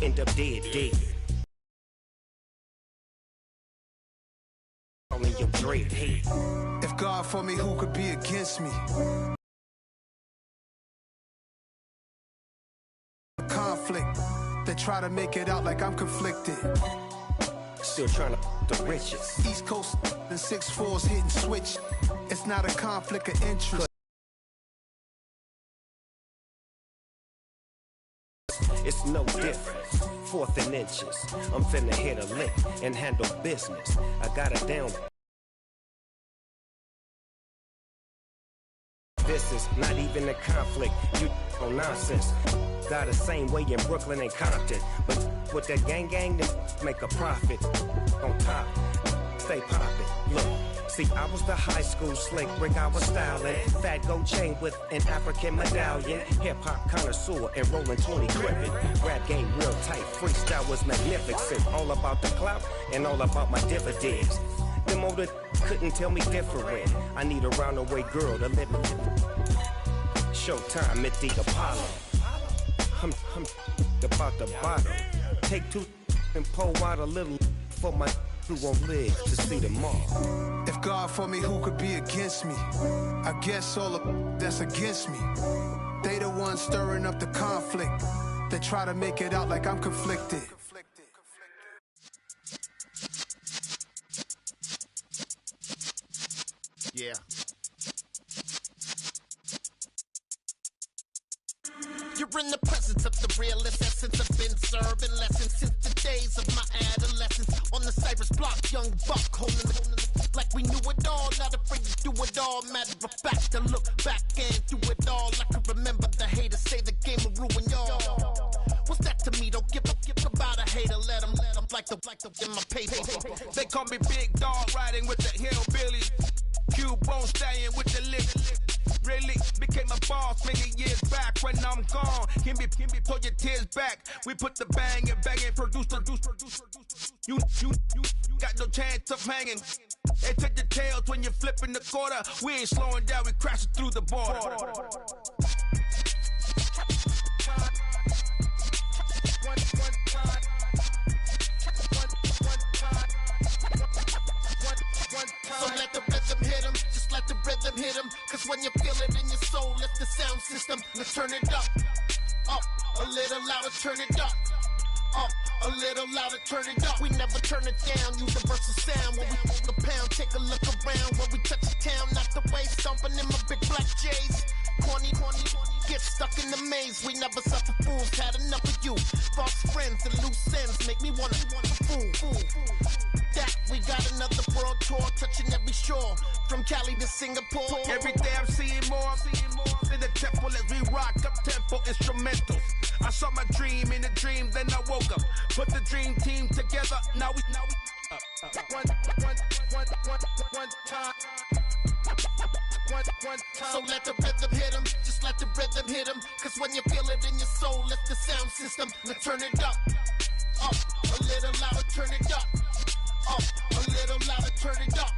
end up dead. Only your dread head. If God for me, who could be against me? Conflict. They try to make it out like I'm conflicted. Still trying to the riches. East Coast and 6'4s hitting switch. It's not a conflict of interest. It's no different. 4th and inches. I'm finna hit a lick and handle business. I got it down. This is not even a conflict. You on nonsense. Got the same way in Brooklyn and Compton. But with that gang, then make a profit. On top, stay poppin'. Look. See, I was the high school slick Rick, I was styling. Fat gold chain with an African medallion. Hip-hop connoisseur and rolling 20 crippin'. Rap game real tight, freestyle was magnificent. All about the clout and all about my dividends. Them older couldn't tell me different. I need a round-the-way girl to let me. Showtime at the Apollo. I'm about the bottom. Take 2 and pour out a little for my who won't live to see tomorrow. If God for me, who could be against me? I guess all of that's against me. They the ones stirring up the conflict. They try to make it out like I'm conflicted. Yeah. You're in the presence of the realest essence. I've been serving lessons since the days of my adolescence. On the Cypress block, young buck holding it like we knew it all. Not afraid to do it all. Matter of fact, to look back and do it all. I can remember the haters say the game will ruin y'all. What's that to me? Don't give about a hater. Let them like the in my paper. They call me Big Dog, riding with the hillbilly. Cubone staying with the lick. Really became a boss many years back. When I'm gone, can be pull your tears back. We put the bang and produce. You got no chance of hanging. They take the tails when you're flipping the quarter. We ain't slowing down, we crashing through the border. So let the rhythm hit him, just let the rhythm hit him. Cause when you feel it in your soul, let the sound system, now turn it up, a little louder, turn it up, a little louder, turn it up. We never turn it down, universal sound. When we hold the pound, take a look around. When we touch the town, not the way, stomping in my big black J's. Corny, get stuck in the maze. We never suffer fools, had enough of you. False friends and loose ends make me wanna fool. That we got another world tour, touching every shore, from Cali to Singapore. Every day I'm seeing more in the temple as we rock up tempo instrumentals. I saw my dream in a dream, then I woke up. Put the dream team together, now we one time. So let the rhythm hit him, just let the rhythm hit him. Cause when you feel it in your soul, let the sound system, now turn it up, a little louder, turn it up, a little louder, turn it up.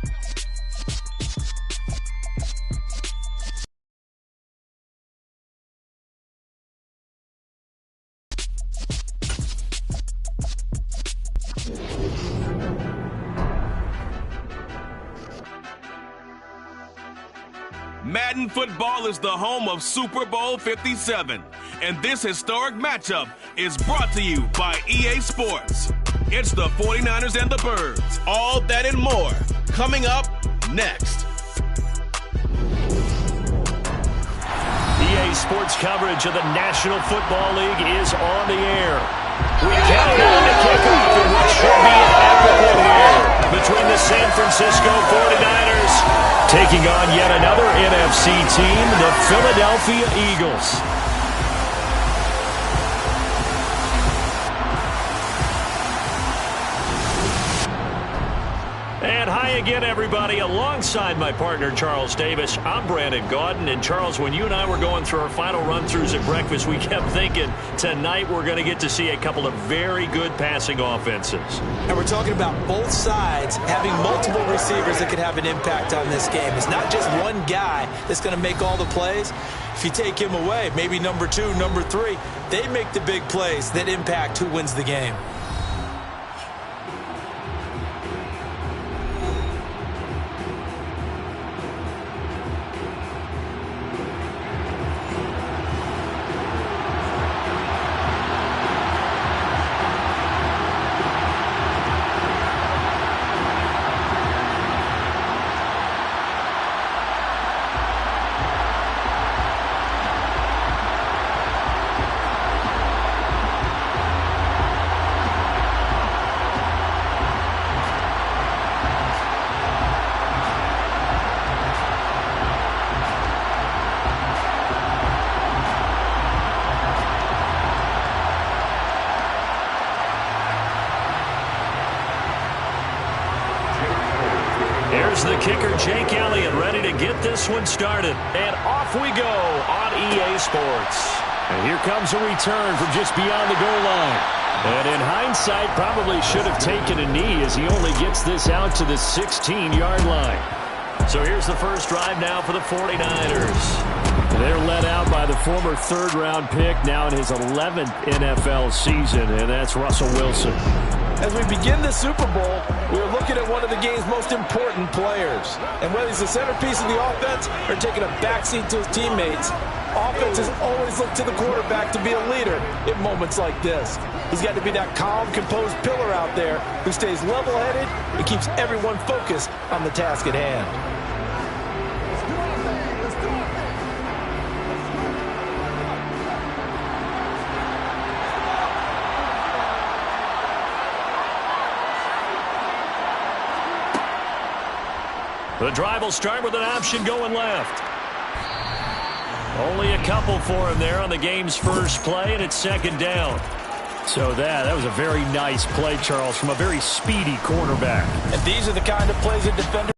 Madden Football is the home of Super Bowl 57, and this historic matchup is brought to you by EA Sports. It's the 49ers and the Birds. All that and more coming up next. EA Sports coverage of the National Football League is on the air. We count down to kickoff in what should be an epic one here between the San Francisco 49ers taking on yet another NFC team, the Philadelphia Eagles. And high Hi again, everybody. Alongside my partner, Charles Davis, I'm Brandon Gaudin. And, Charles, when you and I were going through our final run-throughs at breakfast, we kept thinking tonight we're going to get to see a couple of very good passing offenses. And we're talking about both sides having multiple receivers that could have an impact on this game. It's not just one guy that's going to make all the plays. If you take him away, maybe number 2, number 3, they make the big plays that impact who wins the game. Here's the kicker, Jake Elliott, ready to get this one started. And off we go on EA Sports. And here comes a return from just beyond the goal line. And in hindsight, probably should have taken a knee as he only gets this out to the 16-yard line. So here's the first drive now for the 49ers. They're led out by the former third-round pick, now in his 11th NFL season, and that's Russell Wilson. As we begin the Super Bowl, we're looking at one of the game's most important players. And whether he's the centerpiece of the offense or taking a backseat to his teammates, offenses always look to the quarterback to be a leader in moments like this. He's got to be that calm, composed pillar out there who stays level-headed and keeps everyone focused on the task at hand. The drive will start with an option going left. Only a couple for him there on the game's first play, and it's second down. So that was a very nice play, Charles, from a very speedy cornerback. And these are the kind of plays that defenders...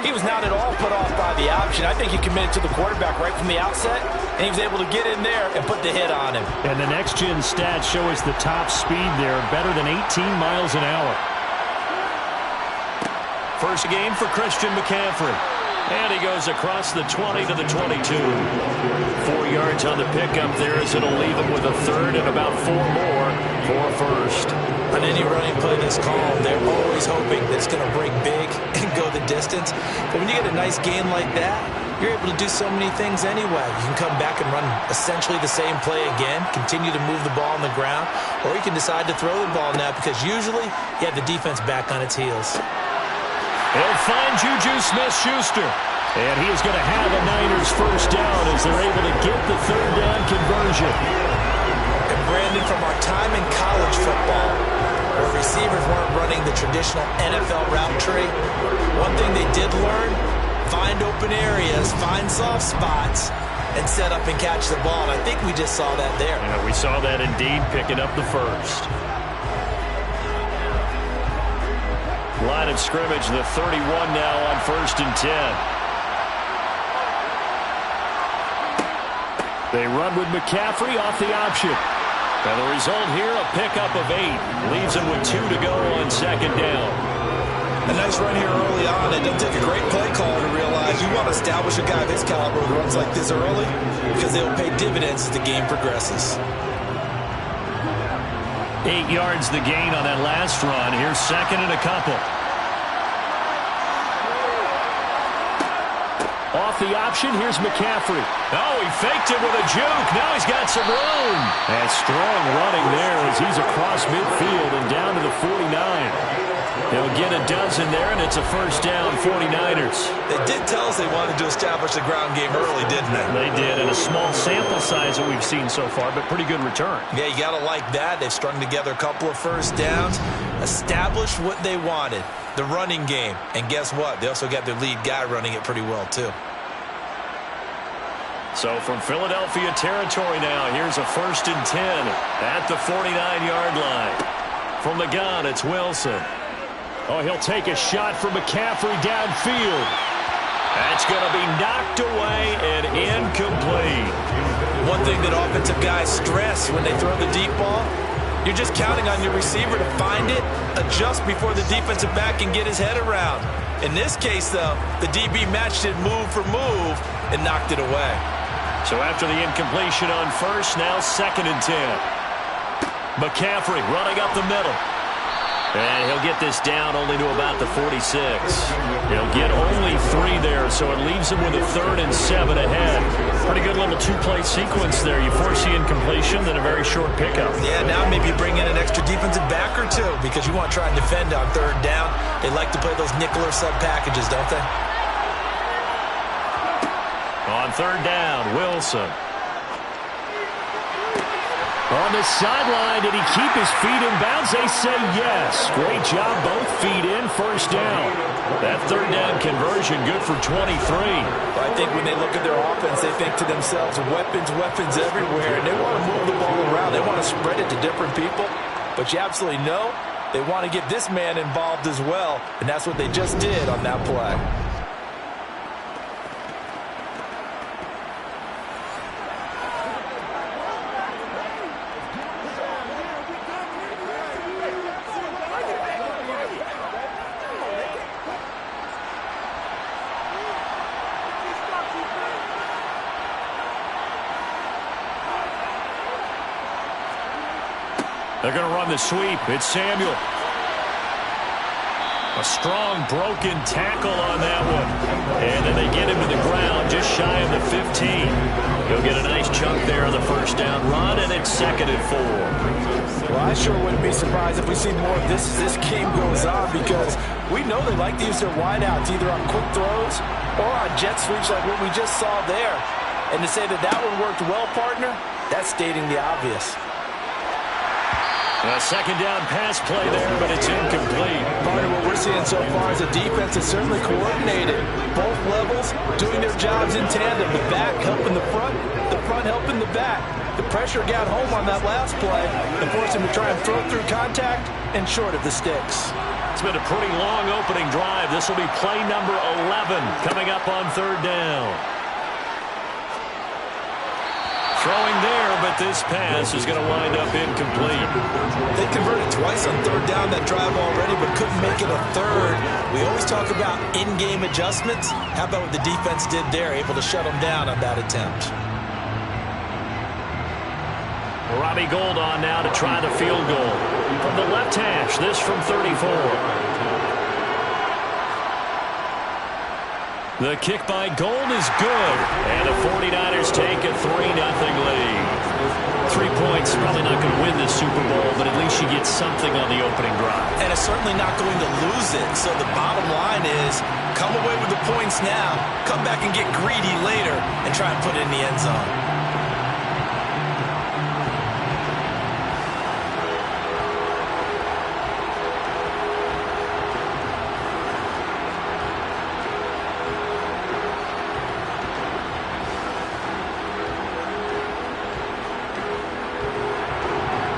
He was not at all put off by the option. I think he committed to the quarterback right from the outset, and he was able to get in there and put the hit on him. And the next-gen stats show us the top speed there, better than 18 miles an hour. First game for Christian McCaffrey. And he goes across the 20 to the 22. 4 yards on the pickup there as it'll leave him with a third and about 4 more for first. On any running play this calm, they're always hoping that it's going to break big and go the distance. But when you get a nice game like that, you're able to do so many things anyway. You can come back and run essentially the same play again, continue to move the ball on the ground, or you can decide to throw the ball now because usually you have the defense back on its heels. They'll find Juju Smith-Schuster. And he is going to have a Niners first down as they're able to get the third down conversion. And Brandon, from our time in college football, where receivers weren't running the traditional NFL route tree, one thing they did learn, find open areas, find soft spots, and set up and catch the ball. And I think we just saw that there. Yeah, we saw that indeed, picking up the first. Line of scrimmage, the 31 now on 1st and 10. They run with McCaffrey off the option. And the result here, a pickup of 8. Leaves him with 2 to go on second down. A nice run here early on. It doesn't take a great play caller to realize you want to establish a guy of his caliber who runs like this early because they will pay dividends as the game progresses. 8 yards the gain on that last run. Here's second and a couple. Off the option, here's McCaffrey. Oh, he faked it with a juke. Now he's got some room. And strong running there as he's across midfield and down to the 49. They'll get a dozen there, and it's a first down, 49ers. They did tell us they wanted to establish the ground game early, didn't they? They did, and a small sample size that we've seen so far, but pretty good return. Yeah, you got to like that. They've strung together a couple of first downs, established what they wanted, the running game. And guess what? They also got their lead guy running it pretty well, too. So from Philadelphia territory now, here's a 1st and 10 at the 49-yard line. From the gun, it's Wilson. Oh, he'll take a shot from McCaffrey downfield. That's going to be knocked away and incomplete. One thing that offensive guys stress when they throw the deep ball, you're just counting on your receiver to find it, adjust before the defensive back can get his head around. In this case, though, the DB matched it move for move and knocked it away. So after the incompletion on first, now 2nd and 10. McCaffrey running up the middle. And he'll get this down only to about the 46. He'll get only 3 there, so it leaves him with a 3rd and 7 ahead. Pretty good little 2-play sequence there. You force the incompletion, then a very short pickup. Yeah, now maybe you bring in an extra defensive back or 2 because you want to try and defend on 3rd down. They like to play those nickel or sub packages, don't they? On 3rd down, Wilson. On the sideline, did he keep his feet in bounds? They say yes. Great job, both feet in, 1st down. That 3rd down conversion good for 23. I think when they look at their offense, they think to themselves, weapons, weapons everywhere, and they want to move the ball around. They want to spread it to different people, but you absolutely know they want to get this man involved as well, and that's what they just did on that play. They're going to run the sweep. It's Samuel. A strong broken tackle on that one. And then they get him to the ground just shy of the 15. He'll get a nice chunk there on the 1st down run, and it's 2nd and 4. Well, I sure wouldn't be surprised if we see more of this as this game goes on, because we know they like to use their wideouts either on quick throws or on jet sweeps like what we just saw there. And to say that that one worked well, partner, that's stating the obvious. A 2nd down pass play there, but it's incomplete. Part of what we're seeing so far is the defense is certainly coordinated. Both levels doing their jobs in tandem. The back helping the front helping the back. The pressure got home on that last play and forced him to try and throw through contact and short of the sticks. It's been a pretty long opening drive. This will be play number 11 coming up on 3rd down. Throwing there, but this pass is going to wind up incomplete. They converted twice on 3rd down that drive already, but couldn't make it a 3rd. We always talk about in-game adjustments. How about what the defense did there, able to shut them down on that attempt? Robbie Gould on now to try the field goal. From the left hash, this from 34. The kick by Gould is good, and the 49ers take a 3-0 lead. 3 points, probably not going to win this Super Bowl, but at least you get something on the opening drive. And it's certainly not going to lose it. So the bottom line is, come away with the points now, come back and get greedy later, and try and put it in the end zone.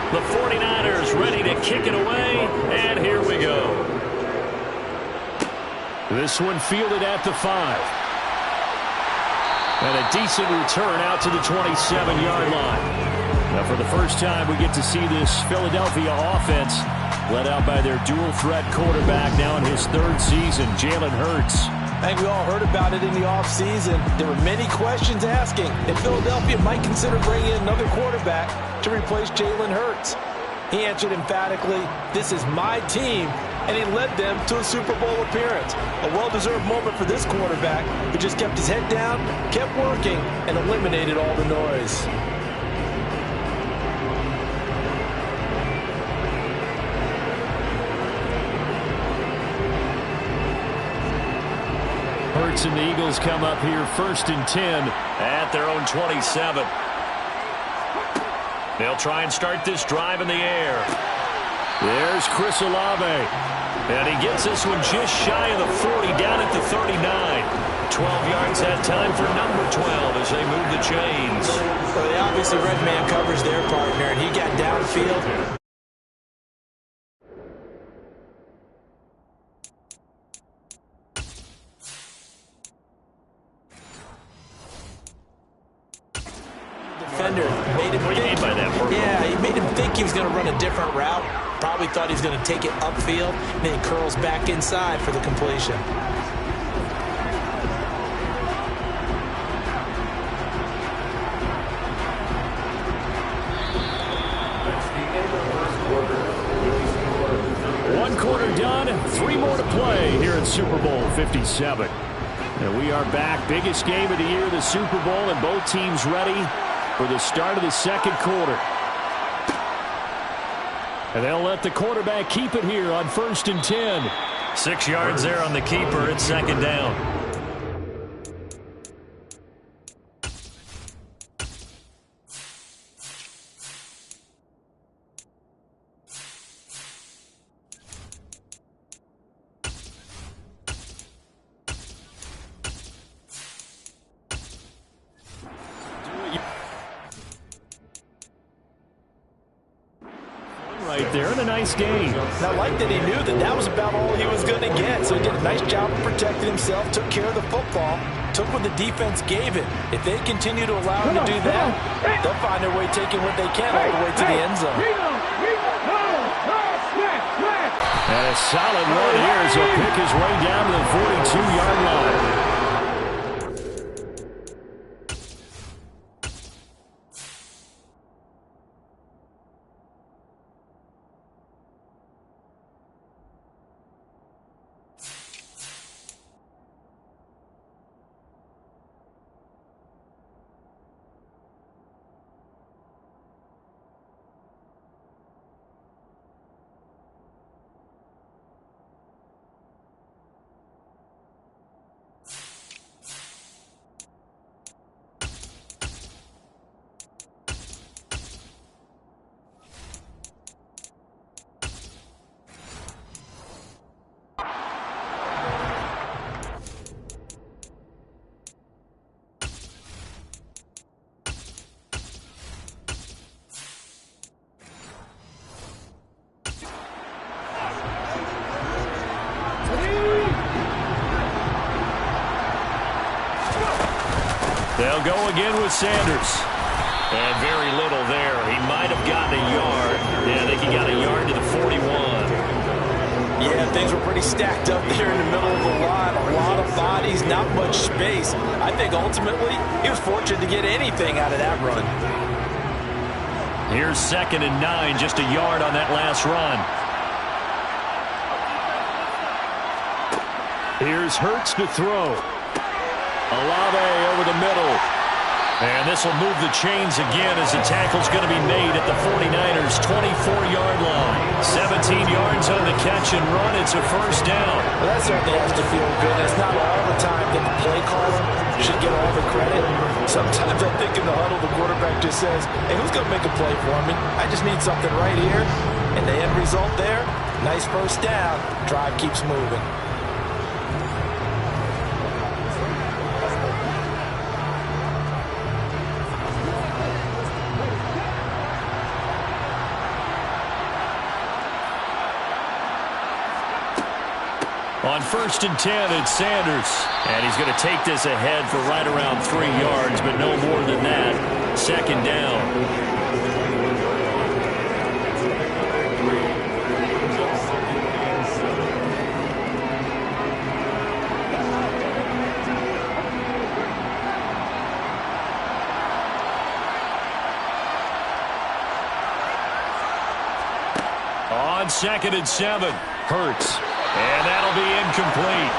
The 49ers ready to kick it away, and here we go. This one fielded at the 5. And a decent return out to the 27-yard line. Now, for the first time, we get to see this Philadelphia offense led out by their dual-threat quarterback now in his 3rd season, Jalen Hurts. I think we all heard about it in the offseason. There were many questions asking if Philadelphia might consider bringing in another quarterback to replace Jalen Hurts. He answered emphatically, "This is my team," and he led them to a Super Bowl appearance. A well-deserved moment for this quarterback who just kept his head down, kept working, and eliminated all the noise. Hurts and the Eagles come up here 1st and 10 at their own 27. They'll try and start this drive in the air. There's Chris Olave. And he gets this one just shy of the 40, down at the 39. 12 yards that time for number 12 as they move the chains. Well, they obviously red man covers their partner, and he got downfield. defender made him What do you mean by that? Yeah, he made him think he was going to run a different route. Probably thought he was going to take it upfield, and then he curls back inside for the completion. One quarter done, 3 more to play here at Super Bowl 57. And we are back. Biggest game of the year, the Super Bowl, and both teams ready for the start of the second quarter. And they'll let the quarterback keep it here on 1st and 10. 6 yards there on the keeper. It's second down. Right there, and a nice game. And I like that he knew that that was about all he was going to get. So he did a nice job of protecting himself, took care of the football, took what the defense gave him. If they continue to allow him to do that, they'll find their way taking what they can all the way to the end zone. And a solid run here as he'll pick his way down to the 42-yard line. They'll go again with Sanders. And very little there. He might have gotten a yard. Yeah, I think he got a yard to the 41. Yeah, things were pretty stacked up there in the middle of the line. A lot of bodies, not much space. I think ultimately he was fortunate to get anything out of that run. Here's 2nd and 9, just a yard on that last run. Here's Hurts to throw. Olave over the middle. And this will move the chains again as the tackle's going to be made at the 49ers' 24-yard line. 17 yards on the catch and run. It's a first down. Well, that certainly has to feel good. It's not all the time that the play caller should get all the credit. Sometimes I think in the huddle the quarterback just says, hey, who's going to make a play for me? I just need something right here. And the end result there, nice first down. Drive keeps moving. On 1st and 10, it's Sanders. And he's going to take this ahead for right around 3 yards, but no more than that. 2nd down. On 2nd and 7, Hurts. And that'll be incomplete.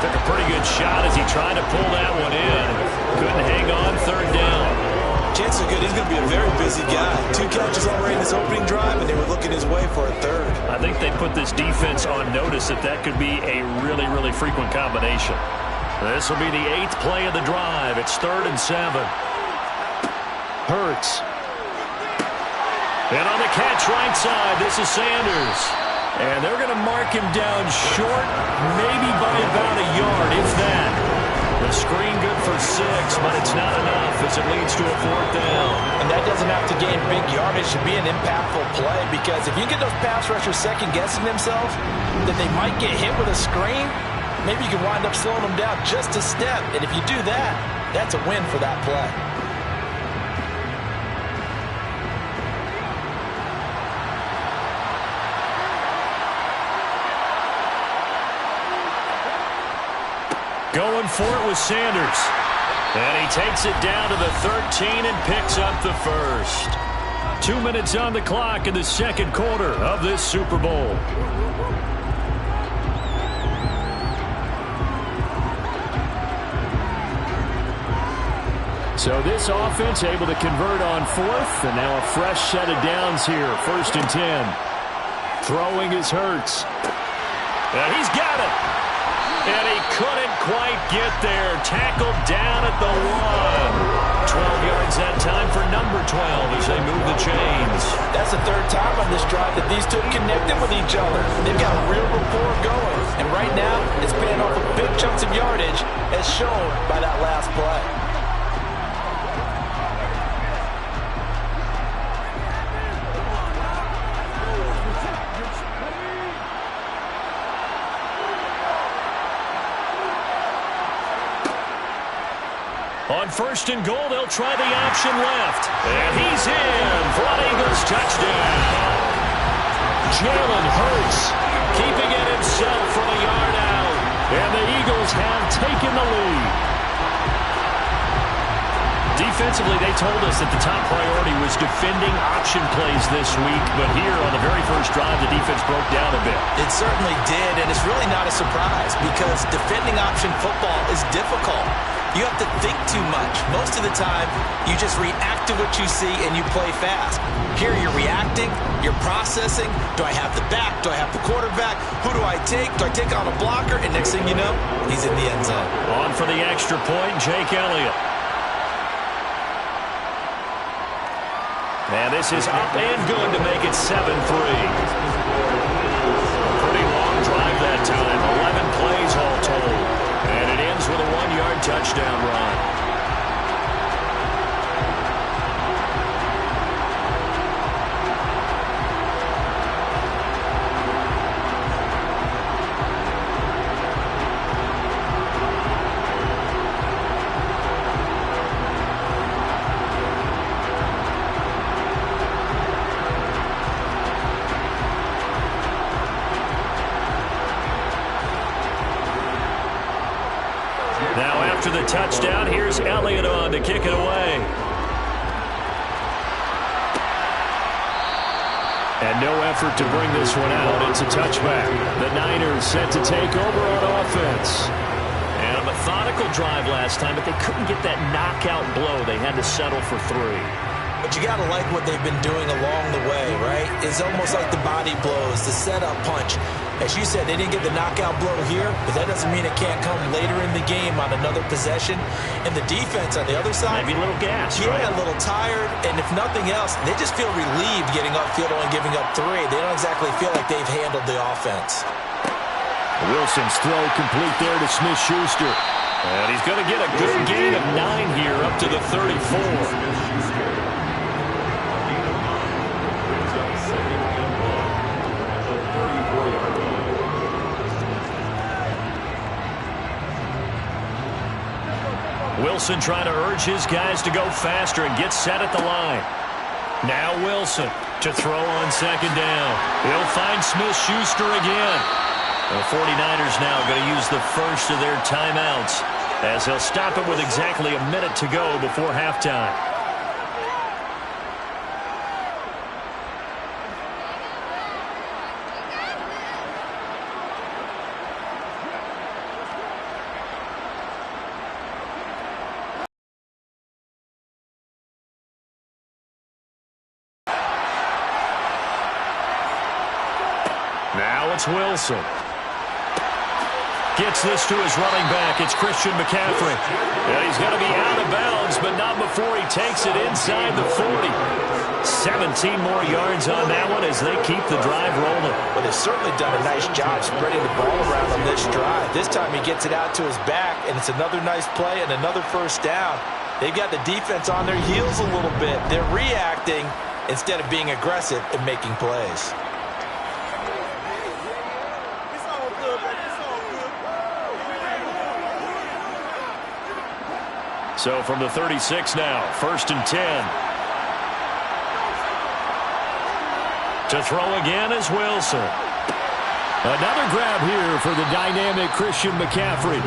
Took a pretty good shot as he tried to pull that one in. Couldn't hang on. 3rd down. Chances are good he's going to be a very busy guy. 2 catches already in his opening drive, and they were looking his way for a 3rd. I think they put this defense on notice that could be a really, really frequent combination. This will be the 8th play of the drive. It's 3rd and 7. Hurts. And on the catch right side, this is Sanders. And they're going to mark him down short, maybe by about a yard, if that. The screen good for 6, but it's not enough as it leads to a 4th down. And that doesn't have to gain big yardage to be an impactful play, because if you get those pass rushers second-guessing themselves, that they might get hit with a screen, maybe you can wind up slowing them down just a step. And if you do that, that's a win for that play. Going for it with Sanders. And he takes it down to the 13 and picks up the first. 2 minutes on the clock in the second quarter of this Super Bowl. So this offense able to convert on fourth, and now a fresh set of downs here. 1st and 10. Throwing is Hurts. And he's got it. And he couldn't quite get there. Tackled down at the 1. 12 yards that time for number 12 as they move the chains. That's the third time on this drive that these two connected with each other. They've got a real rapport going. And right now, it's paying off with big chunks of yardage as shown by that last play. On 1st and goal, they'll try the option left. And he's in for an Eagles touchdown. Jalen Hurts keeping it himself from a yard out. And the Eagles have taken the lead. Defensively, they told us that the top priority was defending option plays this week. But here on the very first drive, the defense broke down a bit. It certainly did, and it's really not a surprise because defending option football is difficult. You have to think too much. Most of the time, you just react to what you see and you play fast. Here you're reacting, you're processing. Do I have the back? Do I have the quarterback? Who do I take? Do I take on a blocker? And next thing you know, he's in the end zone. On for the extra point, Jake Elliott. And this is up and good to make it 7-3. Pretty long drive that time. 11 plays all told. And it ends with a 1-yard touchdown run. Now after the touchdown, here's Elliott on to kick it away. And no effort to bring this one out. It's a touchback. The Niners set to take over on offense. And a methodical drive last time, but they couldn't get that knockout blow. They had to settle for 3. But you got to like what they've been doing along the way, right? It's almost like the body blows, the setup punch. As you said, they didn't get the knockout blow here, but that doesn't mean it can't come later in the game on another possession. And the defense on the other side, maybe a little gas, yeah, right? A little tired. And if nothing else, they just feel relieved getting upfield and giving up 3. They don't exactly feel like they've handled the offense. Wilson's throw complete there to Smith-Schuster. And he's going to get a good gain of 9 here up to the 34. Wilson trying to urge his guys to go faster and get set at the line. Now Wilson to throw on 2nd down. He'll find Smith-Schuster again. The 49ers now going to use the first of their timeouts as they'll stop it with exactly a minute to go before halftime. Now it's Wilson. Gets this to his running back. It's Christian McCaffrey. And he's going to be out of bounds, but not before he takes it inside the 40. 17 more yards on that one as they keep the drive rolling. Well, they've certainly done a nice job spreading the ball around on this drive. This time he gets it out to his back, and it's another nice play and another first down. They've got the defense on their heels a little bit. They're reacting instead of being aggressive and making plays. So from the 36 now, 1st and 10. To throw again is Wilson. Another grab here for the dynamic Christian McCaffrey.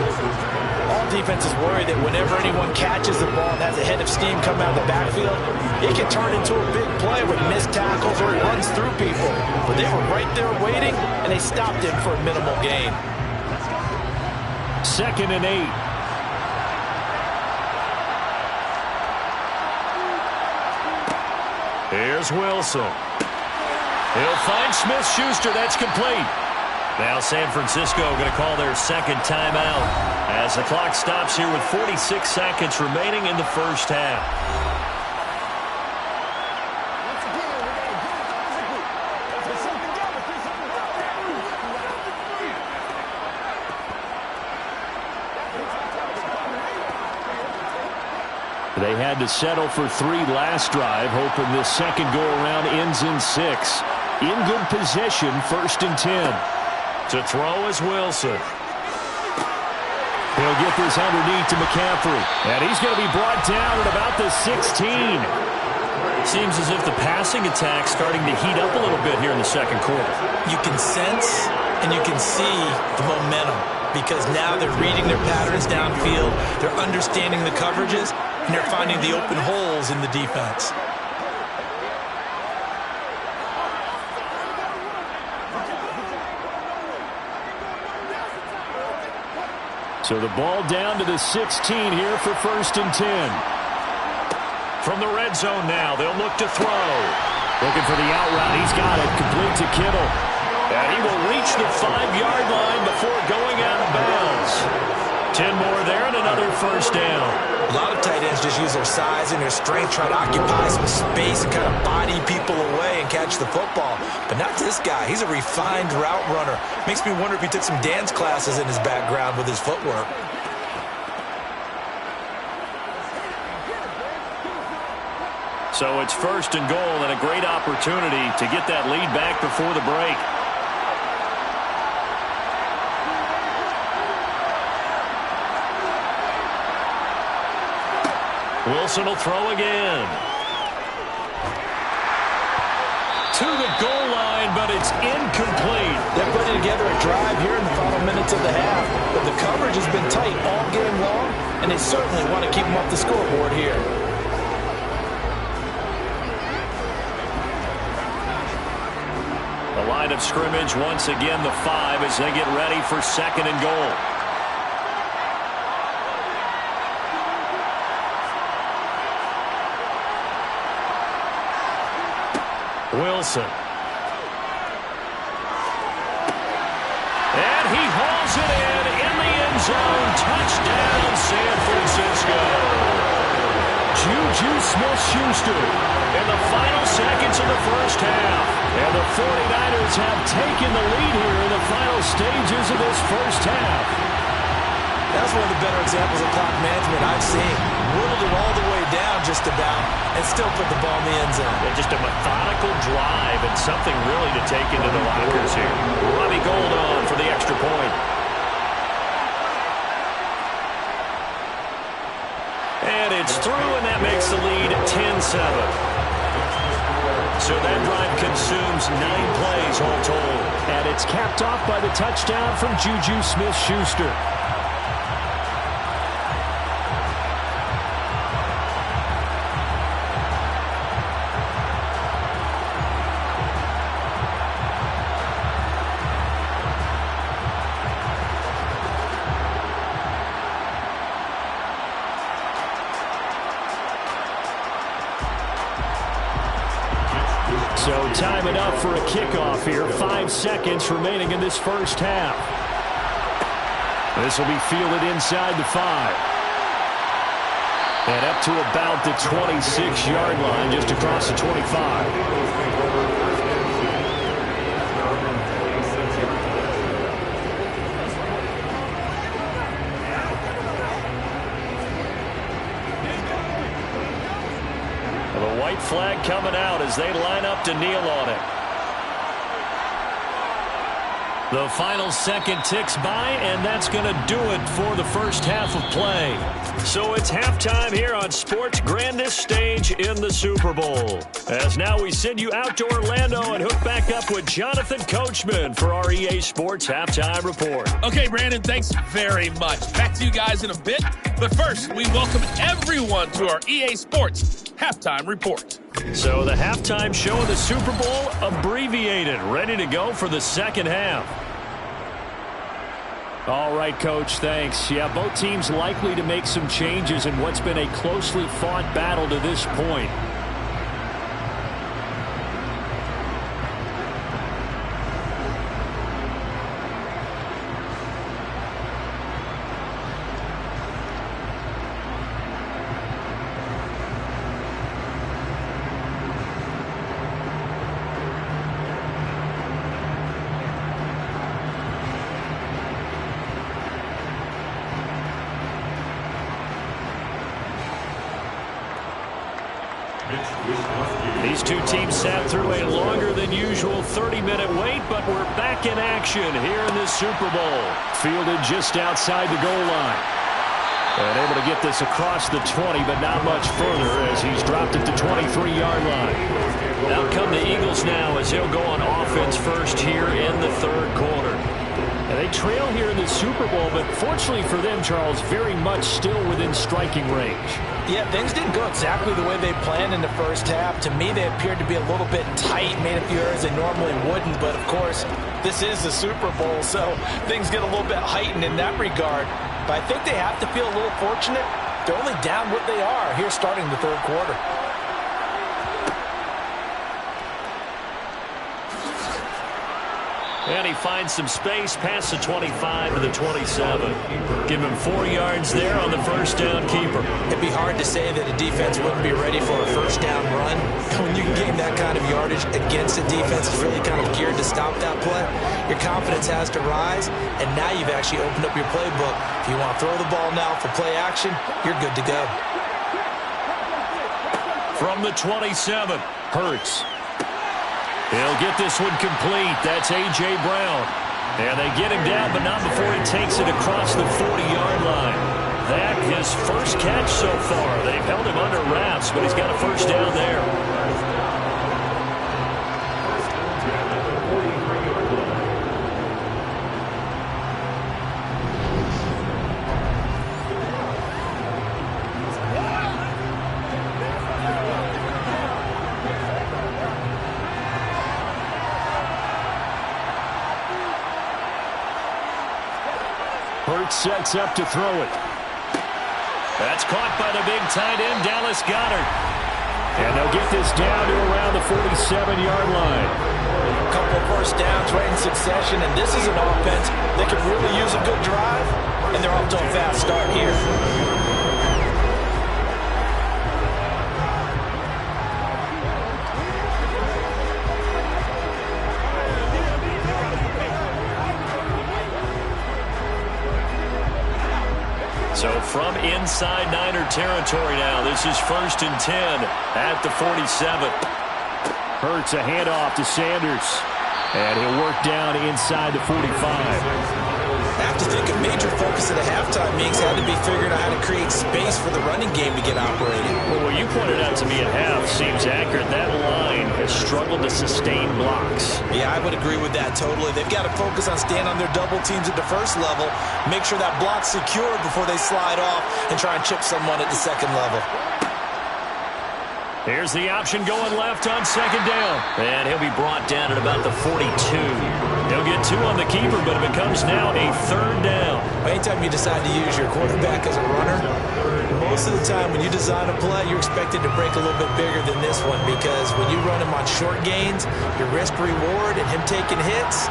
defense is worried that whenever anyone catches the ball and has a head of steam coming out of the backfield, it can turn into a big play with missed tackles or it runs through people. But they were right there waiting, and they stopped him for a minimal gain. 2nd and 8. Here's Wilson. He'll find Smith-Schuster. That's complete. Now San Francisco going to call their second timeout as the clock stops here with 46 seconds remaining in the first half. They had to settle for 3 last drive, hoping this second go-around ends in 6. In good position, 1st and 10. To throw is Wilson. He'll get this underneath to McCaffrey. And he's going to be brought down at about the 16. It seems as if the passing attack's starting to heat up a little bit here in the second quarter. You can sense and you can see the momentum because now they're reading their patterns downfield. They're understanding the coverages, and they're finding the open holes in the defense. So the ball down to the 16 here for 1st and 10. From the red zone now, they'll look to throw. Looking for the out route. He's got it. Complete to Kittle. And he will reach the 5-yard line before going out of bounds. 10 more there and another first down. A lot of tight ends just use their size and their strength, try to occupy some space and kind of body people away and catch the football. But not this guy. He's a refined route runner. Makes me wonder if he took some dance classes in his background with his footwork. So it's 1st and goal and a great opportunity to get that lead back before the break. Wilson will throw again. To the goal line, but it's incomplete. They're putting together a drive here in the final minutes of the half, but the coverage has been tight all game long, and they certainly want to keep them off the scoreboard here. The line of scrimmage once again the 5 as they get ready for 2nd and goal. Wilson. And he hauls it in the end zone. Touchdown, San Francisco. Juju Smith-Schuster in the final seconds of the first half. And the 49ers have taken the lead here in the final stages of this first half. That's one of the better examples of clock management I've seen. Whittled it all the way down just about and still put the ball in the end zone. Yeah, just a methodical drive and something really to take into the lockers here. Robbie Gould on for the extra point. And it's through, and that makes the lead 10-7. So that drive consumes 9 plays all told. And it's capped off by the touchdown from Juju Smith-Schuster. So time it up for a kickoff here. 5 seconds remaining in this first half. This will be fielded inside the 5. And up to about the 26-yard line, just across the 25. White flag coming out as they line up to kneel on it. The final second ticks by, and that's going to do it for the first half of play. So it's halftime here on sports' grandest stage in the Super Bowl. As now we send you out to Orlando and hook back up with Jonathan Coachman for our EA Sports Halftime Report. Okay, Brandon, thanks very much. Back to you guys in a bit. But first, we welcome everyone to our EA Sports Halftime Report. So the halftime show of the Super Bowl abbreviated, ready to go for the second half. All right, Coach, thanks. Yeah, both teams likely to make some changes in what's been a closely fought battle to this point. These two teams sat through a longer than usual 30-minute wait, but we're back in action here in this Super Bowl. Fielded just outside the goal line. And able to get this across the 20, but not much further as he's dropped it to 23-yard line. Out come the Eagles now as he'll go on offense first here in the third quarter. And they trail here in the Super Bowl, but fortunately for them, Charles, very much still within striking range. Yeah, things didn't go exactly the way they planned in the first half. To me, they appeared to be a little bit tight, made a few errors they normally wouldn't. But, of course, this is the Super Bowl, so things get a little bit heightened in that regard. But I think they have to feel a little fortunate. They're only down what they are here starting the third quarter. And he finds some space past the 25 to the 27. Give him 4 yards there on the first down keeper. It'd be hard to say that a defense wouldn't be ready for a first down run. When you can gain that kind of yardage against a defense that's really kind of geared to stop that play, your confidence has to rise, and now you've actually opened up your playbook. If you want to throw the ball now for play action, you're good to go. From the 27, Hurts. He'll get this one complete. That's A.J. Brown. And they get him down, but not before he takes it across the 40-yard line. That his first catch so far. They've held him under wraps, but he's got a first down there. Sets up to throw it. That's caught by the big tight end, Dallas Goedert. And they'll get this down to around the 47-yard line. A couple of first downs right in succession, and this is an offense that could really use a good drive, and they're off to a fast start here. So from inside Niner territory now, this is 1st and 10 at the 47. Hurts a handoff to Sanders. And he'll work down inside the 45. I have to think a major focus of the halftime meetings had to be figuring out how to create space for the running game to get operating. Well, what you pointed out to me at half seems accurate. That line has struggled to sustain blocks. Yeah, I would agree with that totally. They've got to focus on staying on their double teams at the first level, make sure that block's secured before they slide off and try and chip someone at the second level. Here's the option going left on second down. And he'll be brought down at about the 42. He'll get 2 on the keeper, but it becomes now a third down. Anytime you decide to use your quarterback as a runner, most of the time when you design a play, you're expected to break a little bit bigger than this one, because when you run him on short gains, your risk-reward and him taking hits,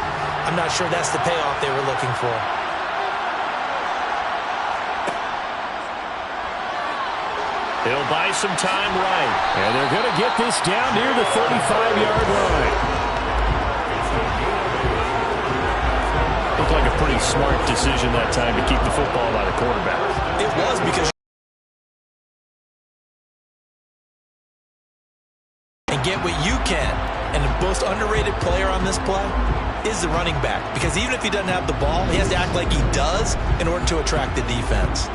I'm not sure that's the payoff they were looking for. He'll buy some time right. And they're going to get this down near the 35-yard line. Looked like a pretty smart decision that time to keep the football by the quarterback. It was, because and get what you can. And the most underrated player on this play, is the running back, because even if he doesn't have the ball, he has to act like he does in order to attract the defense.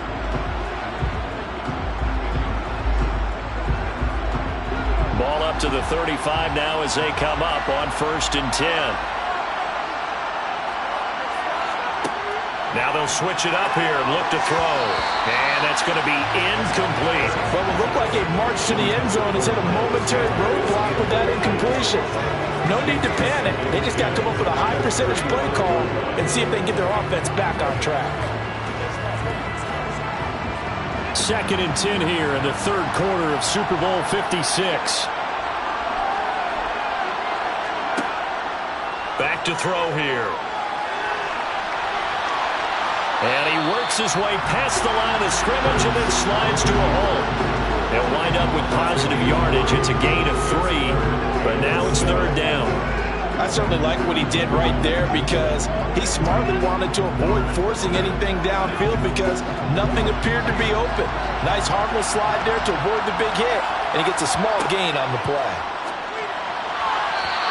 Ball up to the 35 now as they come up on 1st and 10. Now they'll switch it up here and look to throw. And that's going to be incomplete. Well, it looked like a march to the end zone has hit a momentary roadblock with that incompletion. No need to panic. They just got to come up with a high percentage play call and see if they can get their offense back on track. 2nd and 10 here in the 3rd quarter of Super Bowl 56. Back to throw here. And he works his way past the line of scrimmage and then slides to a hole. They'll wind up with positive yardage. It's a gain of 3, but now it's 3rd down. I certainly like what he did right there, because he smartly wanted to avoid forcing anything downfield because nothing appeared to be open. Nice harmless slide there to avoid the big hit, and he gets a small gain on the play.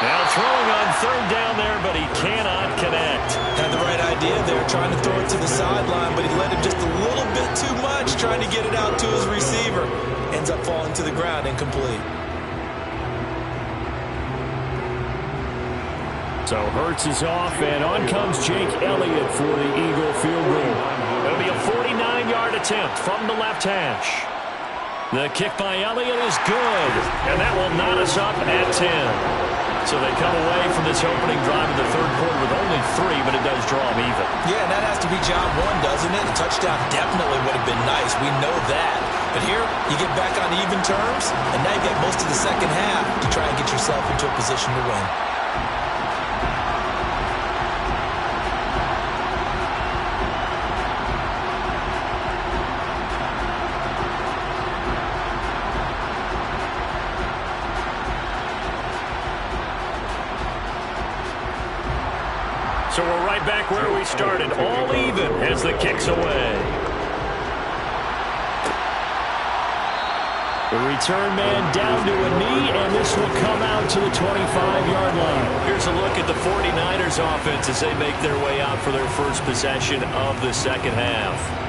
Now throwing on 3rd down there, but he cannot connect. Had the right idea there, trying to throw it to the sideline, but he let him just a little bit too much, trying to get it out to his receiver. Ends up falling to the ground, incomplete. So Hurts is off, and on comes Jake Elliott for the Eagle field goal. It'll be a 49-yard attempt from the left hash. The kick by Elliott is good, and that will knot us up at 10. So they come away from this opening drive in the 3rd quarter with only 3, but it does draw them even. Yeah, and that has to be job 1, doesn't it? A touchdown definitely would have been nice. We know that. But here, you get back on even terms, and now you get most of the second half to try and get yourself into a position to win. So we're right back where we started, all even as the kick's away. The return man down to a knee, and this will come out to the 25-yard line. Here's a look at the 49ers offense as they make their way out for their first possession of the second half.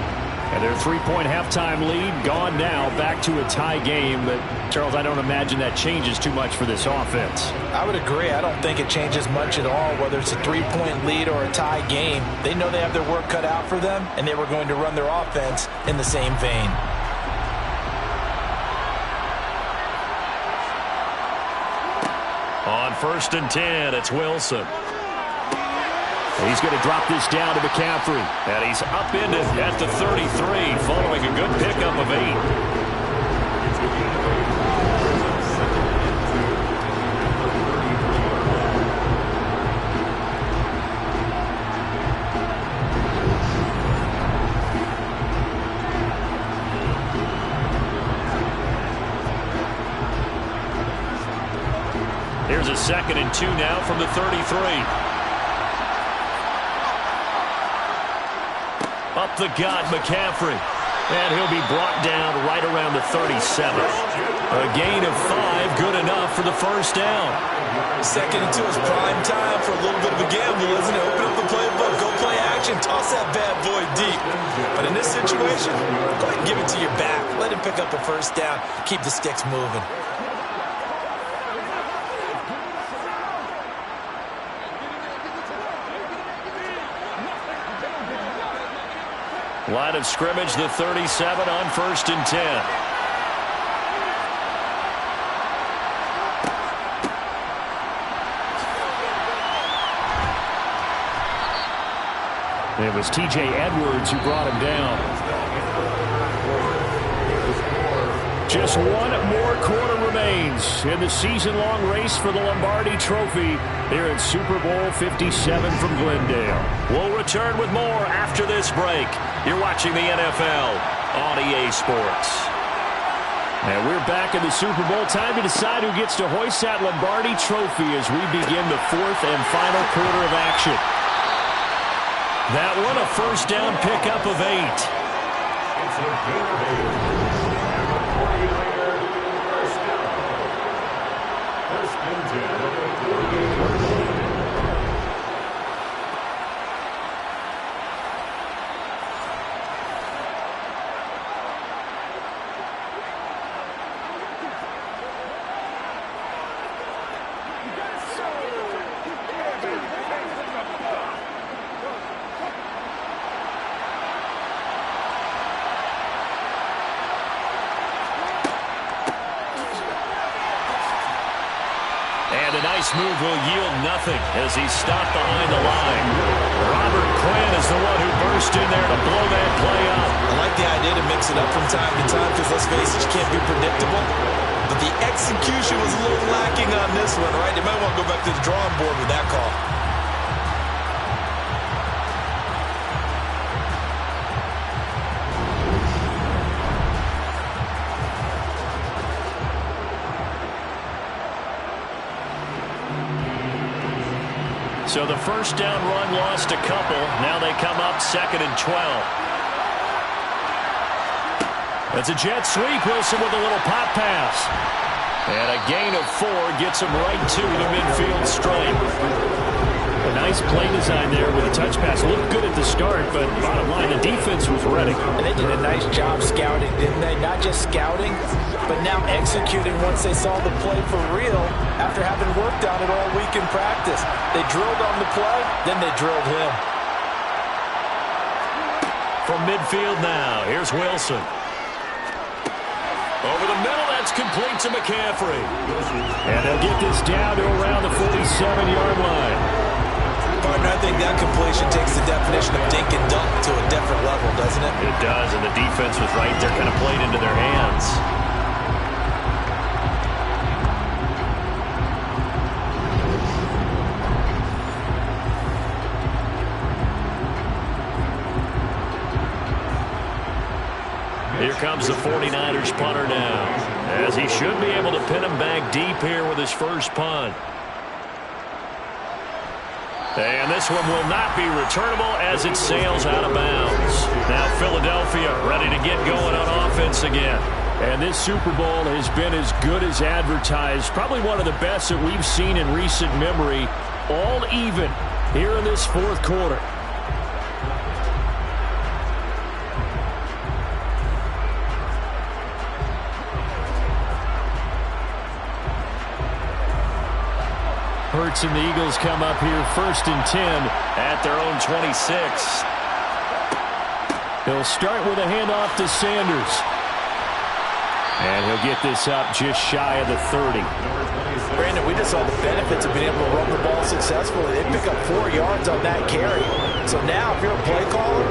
And their 3-point halftime lead gone now, back to a tie game. But, Charles, I don't imagine that changes too much for this offense. I would agree. I don't think it changes much at all, whether it's a 3-point lead or a tie game. They know they have their work cut out for them, and they were going to run their offense in the same vein. On 1st and 10, it's Wilson. He's going to drop this down to McCaffrey. And he's upended at the 33, following a good pickup of 8. Here's a 2nd and 2 now from the 33. Up the gut, McCaffrey. And he'll be brought down right around the 37. A gain of 5, good enough for the first down. 2nd and 2 is prime time for a little bit of a gamble, isn't it? Open up the playbook, go play action, toss that bad boy deep. But in this situation, go ahead and give it to your back. Let him pick up a first down, keep the sticks moving. Line of scrimmage, the 37 on 1st and 10. It was T.J. Edwards who brought him down. Just one more quarter remains in the season-long race for the Lombardi Trophy here at Super Bowl 57 from Glendale. We'll return with more after this break. You're watching the NFL on EA Sports. And we're back in the Super Bowl. Time to decide who gets to hoist that Lombardi Trophy as we begin the 4th and final quarter of action. That one, a first down pickup of 8. And a nice move will yield nothing as he's stopped behind the line. Robert Quinn is the one who burst in there to blow that play up. I like the idea to mix it up from time to time because, let's face it, you can't be predictable. But the execution was a little lacking on this one, right? They might want to go back to the drawing board with that call. So the first down run lost a couple. Now they come up 2nd and 12. That's a jet sweep. Wilson with a little pop pass. And a gain of 4 gets him right to the midfield stripe. A nice play design there with a touch pass. Looked good at the start, but bottom line, the defense was ready. And they did a nice job scouting, didn't they? Not just scouting, but now executing once they saw the play for real after having worked on it all week in practice. They drilled on the play, then they drilled him. From midfield now, here's Wilson. Over the middle, that's complete to McCaffrey. And they'll get this down to around the 47-yard line. Partner, I think that completion takes the definition of dink and dunk to a different level, doesn't it? It does, and the defense was right there, kind of played into their hands. Here comes the 49ers punter now, as he should be able to pin him back deep here with his first punt. And this one will not be returnable as it sails out of bounds. Now Philadelphia ready to get going on offense again. And this Super Bowl has been as good as advertised. Probably one of the best that we've seen in recent memory. All even here in this fourth quarter. Hurts and the Eagles come up here 1st and 10 at their own 26. He'll start with a handoff to Sanders. And he'll get this up just shy of the 30. Brandon, we just saw the benefits of being able to run the ball successfully. They pick up 4 yards on that carry. So now if you're a play caller,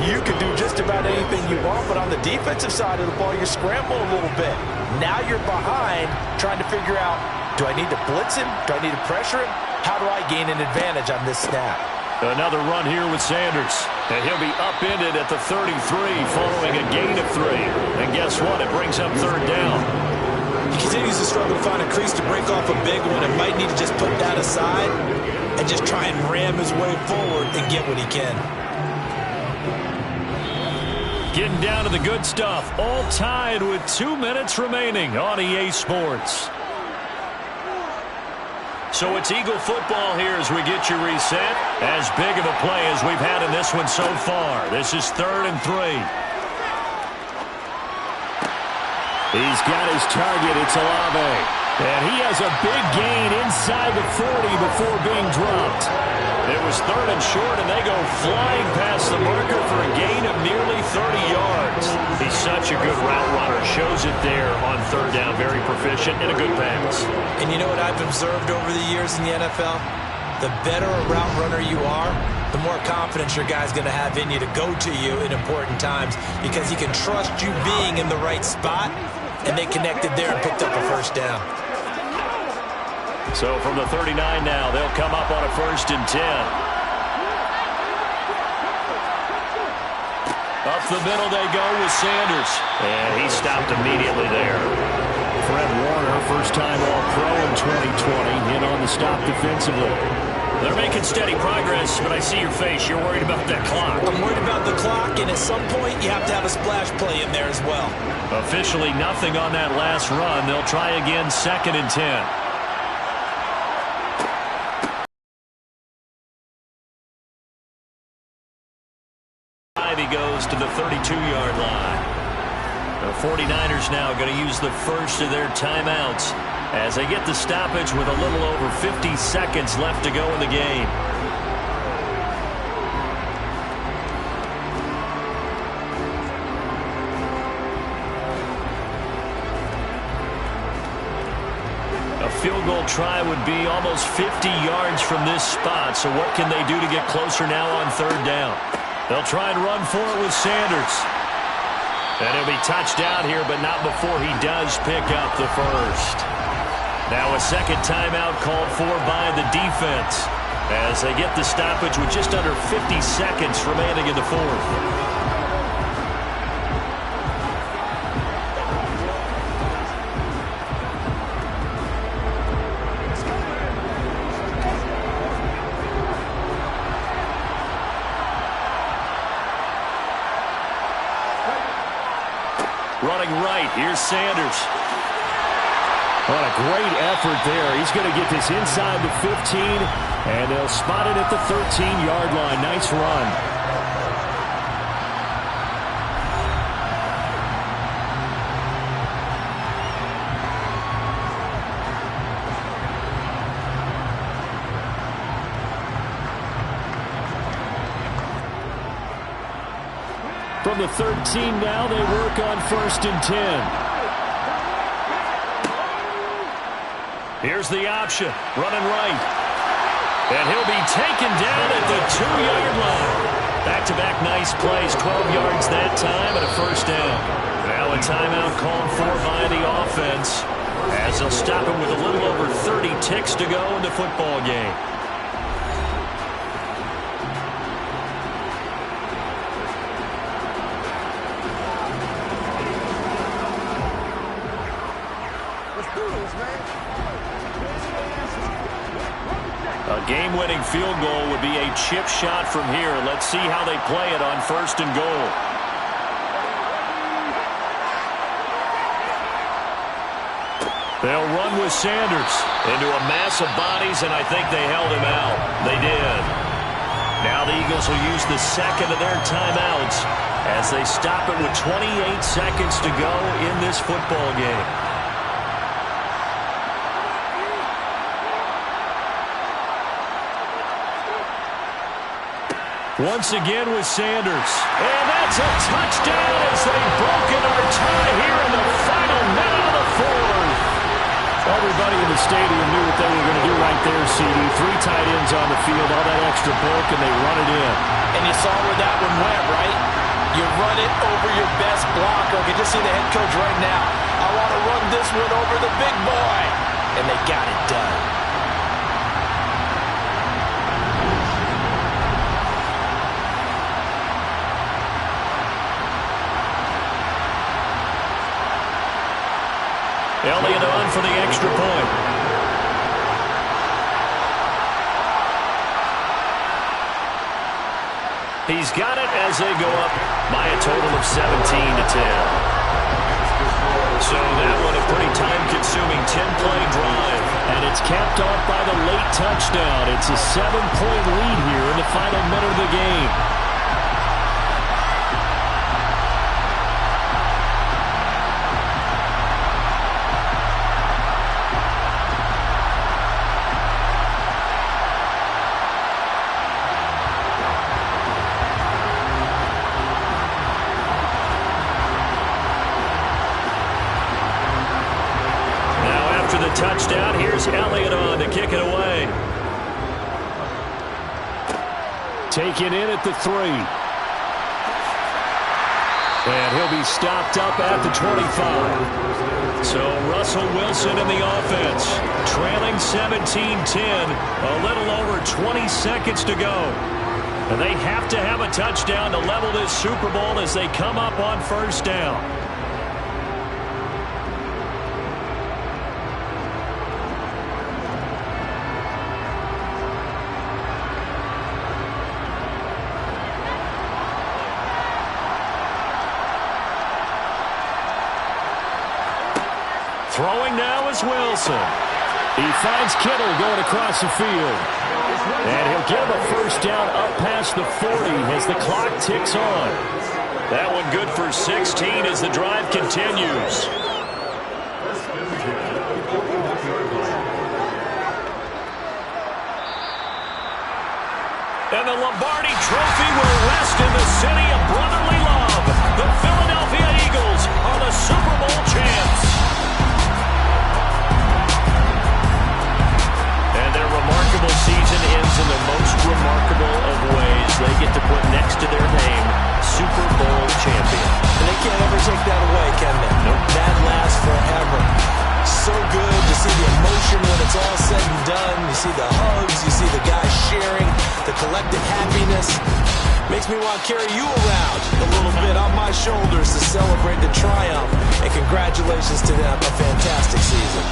you can do just about anything you want. But on the defensive side of the ball, you're scrambling a little bit. Now you're behind trying to figure out, do I need to blitz him? Do I need to pressure him? How do I gain an advantage on this snap? Another run here with Sanders. And he'll be upended at the 33 following a gain of 3. And guess what? It brings up 3rd down. He continues to struggle to find a crease to break off a big one and might need to just put that aside and just try and ram his way forward and get what he can. Getting down to the good stuff. All tied with 2 minutes remaining on EA Sports. So it's Eagle football here as we get you reset. As big of a play as we've had in this one so far. This is 3rd and 3. He's got his target. It's Olave. And he has a big gain inside the 40 before being dropped. It was 3rd and short, and they go flying past the marker for a gain of nearly 30 yards. He's such a good route runner. Shows it there on 3rd down. Very proficient and a good pass. And you know what I've observed over the years in the NFL? The better a route runner you are, the more confidence your guy's going to have in you to go to you in important times because he can trust you being in the right spot, and they connected there and picked up a 1st down. So from the 39 now, they'll come up on a 1st and 10. Up the middle they go with Sanders. And he stopped immediately there. Fred Warner, first-time All-Pro in 2020, in on the stop defensively. They're making steady progress, but I see your face. You're worried about that clock. I'm worried about the clock, and at some point you have to have a splash play in there as well. Officially nothing on that last run. They'll try again 2nd and 10. He goes to the 32-yard line. The 49ers now going to use the first of their timeouts as they get the stoppage with a little over 50 seconds left to go in the game. A field goal try would be almost 50 yards from this spot, so what can they do to get closer now on third down? They'll try and run for it with Sanders. And he'll be touched out here, but not before he does pick up the first. Now a second timeout called for by the defense as they get the stoppage with just under 50 seconds remaining in the fourth. Running right, here's Sanders. What a great effort there. He's going to get this inside the 15, and they'll spot it at the 13-yard line. Nice run. From the 13 now, they work on 1st and 10. Here's the option, running right. And he'll be taken down at the 2-yard line. Back-to-back nice plays, 12 yards that time and a first down. Now a timeout called for by the offense as they'll stop him with a little over 30 ticks to go in the football game. A game-winning field goal would be a chip shot from here. Let's see how they play it on 1st and goal. They'll run with Sanders into a mass of bodies, and I think they held him out. They did. Now the Eagles will use the second of their timeouts as they stop it with 28 seconds to go in this football game. Once again with Sanders. And that's a touchdown as they've broken our tie here in the final minute of the fourth. Everybody in the stadium knew what they were going to do right there, CD. 3 tight ends on the field, all that extra bulk, and they run it in. And you saw where that one went, right? You run it over your best blocker. You can just see the head coach right now. I want to run this one over the big boy. And they got it done. Elliott on for the extra point. He's got it as they go up by a total of 17-10. So that one a pretty time-consuming 10-play drive. And it's capped off by the late touchdown. It's a 7-point lead here in the final minute of the game. Touchdown. Here's Elliott on to kick it away. Taken in at the 3. And he'll be stopped up at the 25. So Russell Wilson in the offense, trailing 17-10, a little over 20 seconds to go. And they have to have a touchdown to level this Super Bowl as they come up on 1st down. Throwing now is Wilson. He finds Kittle going across the field. And he'll get him a first down up past the 40 as the clock ticks on. That one good for 16 as the drive continues. And the Lombardi Trophy will rest in the city of brotherly love. The Philadelphia Eagles are the Super Bowl champs. And their remarkable season ends in the most remarkable of ways. They get to put next to their name, Super Bowl champion. And they can't ever take that away, can they? Nope. That lasts forever. So good to see the emotion when it's all said and done. You see the hugs, you see the guys sharing, the collective happiness. Makes me want to carry you around a little bit on my shoulders to celebrate the triumph. And congratulations to them, a fantastic season.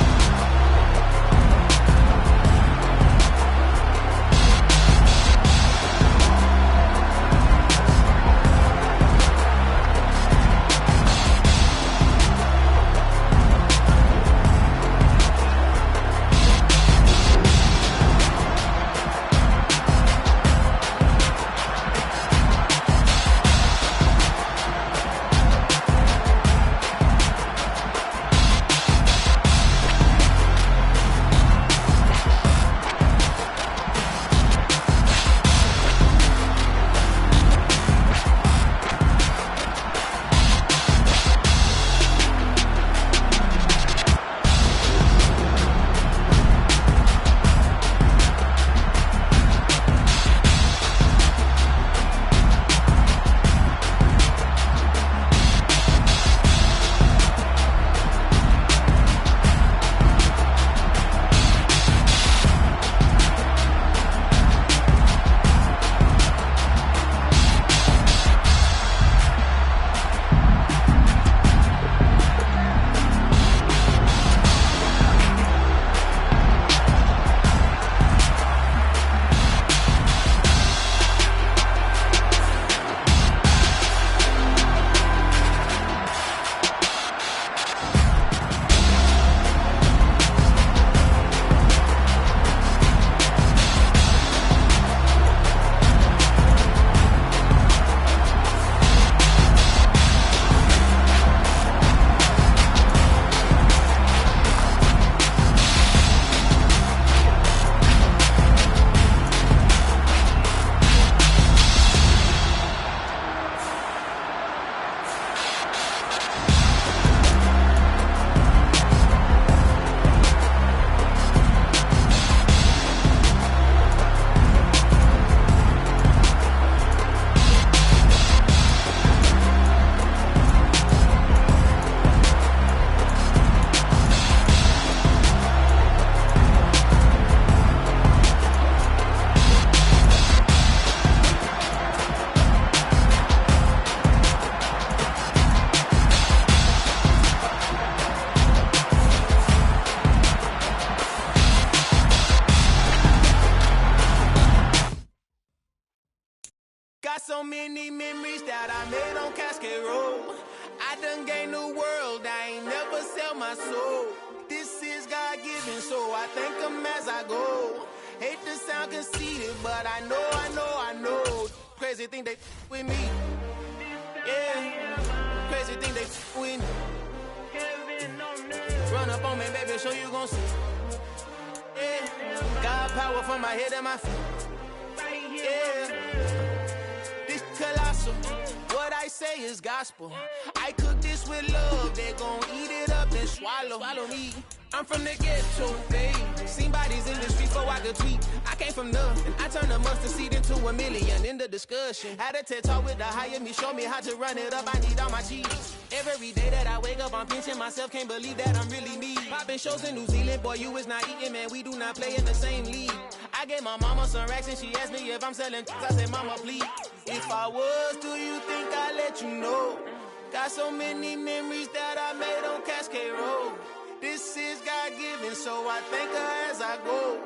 Got so many memories that I made on Cascade Road. I done gained the world, I ain't never sell my soul. This is God-given, so I thank him as I go. Hate to sound conceited, but I know. Crazy thing they with me. Yeah, crazy thing they with me. Run up on me, baby, show you gon' see. Yeah, God power from my head and my feet. Yeah. Colossal. What I say is gospel. I cook this with love. They gon' eat it up and swallow me. I'm from the ghetto, babe. Seen bodies in the street before I could tweet. I came from nothing. I turned a mustard seed into a million. In the discussion, had a TED talk with the higher me. Show me how to run it up. I need all my cheese. Every day that I wake up, I'm pinching myself. Can't believe that I'm really me. Popping shows in New Zealand, boy, you is not eating, man. We do not play in the same league. I gave my mama some racks and she asked me if I'm selling. I said, mama, please. If I was, do you think I'd let you know? Got so many memories that I made on Cascade Road. This is God-given, so I thank her as I go.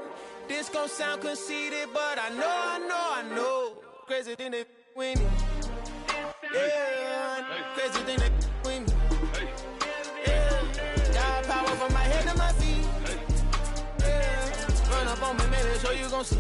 This gon' sound conceited, but I know. Crazy thing they with me. Yeah, crazy thing they with me. Yeah, God power from my head to my feet. Yeah, run up on me, maybe show you gon' see.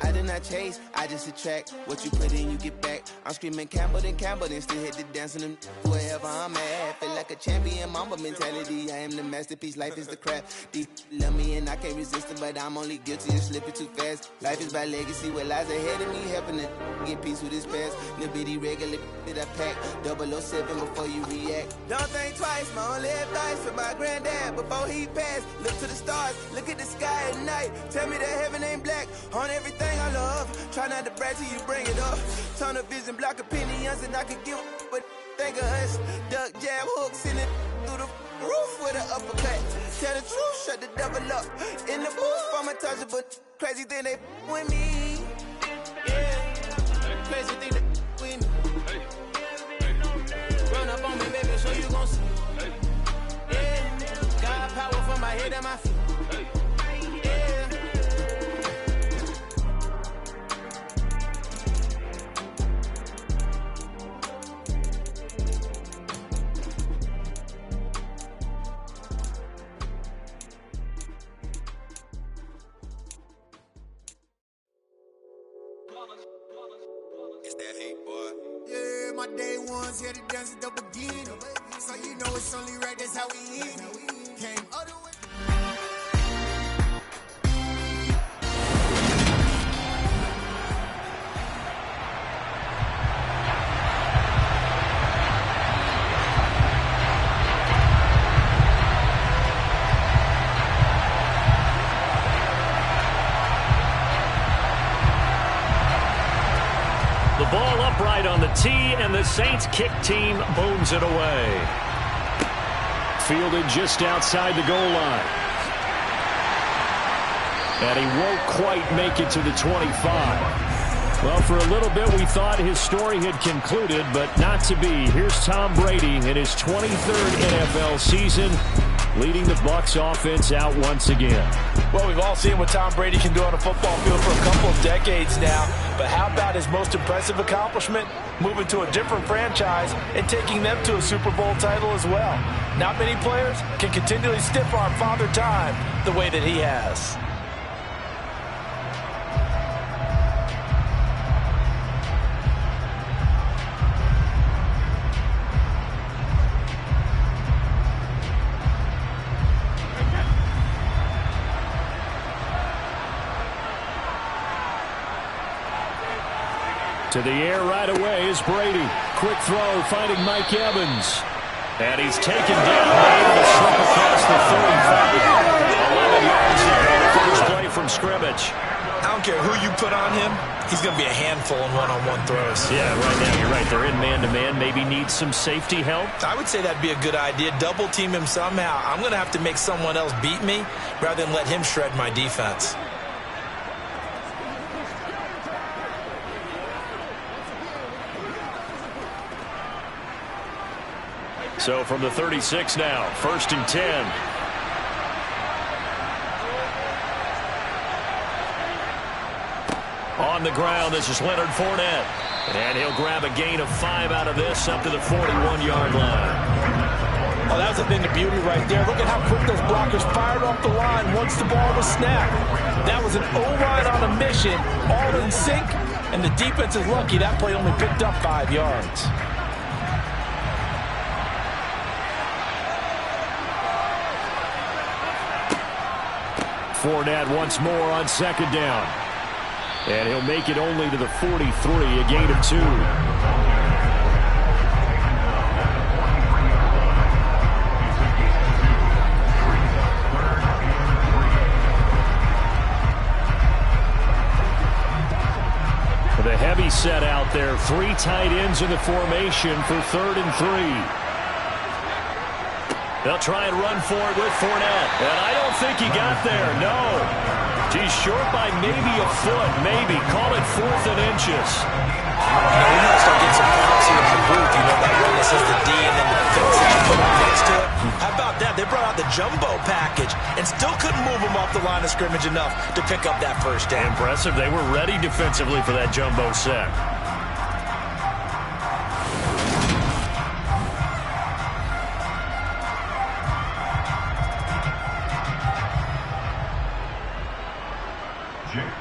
I did not chase, I just attract. What you put in, you get back. I'm screaming Campbell, then still hit the dancing and wherever I'm at. feel like a champion, mamba mentality. I am the masterpiece, life is the craft. Deep love me and I can't resist it, but I'm only guilty of slipping too fast. Life is by legacy, what lies ahead of me, helping to get peace with his past. Little bitty regular that I pack, 007 before you react. Don't think twice, my only advice for my granddad before he passed. Look to the stars, look at the sky at night. Tell me that heaven ain't black on everything I love. Try not to brag till you bring it up. Tunnel vision, block opinions, and I could give but think of us. Duck, jab, hooks in it through the roof with an uppercut. Tell the truth, shut the devil up. In the booth, I'm untouchable. Crazy thing they with me. Yeah, crazy thing they with me. Run up on me, baby, so you gon' see. Yeah, got power from my head and my feet. Yeah, my day ones here to dance at the beginning. So you know it's only right, that's how we end it. Came other way. The ball upright on the tee, and the Saints kick team booms it away. Fielded just outside the goal line. And he won't quite make it to the 25. Well, for a little bit we thought his story had concluded, but not to be. Here's Tom Brady in his 23rd NFL season, leading the Bucs offense out once again. Well, we've all seen what Tom Brady can do on a football field for a couple of decades now. But how about his most impressive accomplishment? Moving to a different franchise and taking them to a Super Bowl title as well. Not many players can continually stiff-arm Father Time the way that he has. To the air right away is Brady. Quick throw, finding Mike Evans. And he's taken down, able to slip across the 35. 11 yards to go. First play from scrimmage. I don't care who you put on him, he's going to be a handful in one-on-one throws. Yeah, right now you're right. They're in man-to-man. Maybe need some safety help. I would say that'd be a good idea. Double team him somehow. I'm going to have to make someone else beat me rather than let him shred my defense. So from the 36 now, 1st and 10. On the ground, this is Leonard Fournette. And he'll grab a gain of 5 out of this up to the 41-yard line. Oh, that was a thing of beauty right there. Look at how quick those blockers fired off the line once the ball was snapped. That was an O-line on a mission, all in sync, and the defense is lucky that play only picked up 5 yards. Fournette once more on 2nd down. And he'll make it only to the 43, a gain of 2. The heavy set out there. 3 tight ends in the formation for 3rd and 3. They'll try and run for it with Fournette. And I don't think he got there, no. He's short by maybe a foot, maybe. Call it 4th and inches. You know, we got to start getting some policy in the booth. You know, that one that says the D and then the fix that you put on next to it. How about that? They brought out the jumbo package and still couldn't move them off the line of scrimmage enough to pick up that first down. Impressive. They were ready defensively for that jumbo set.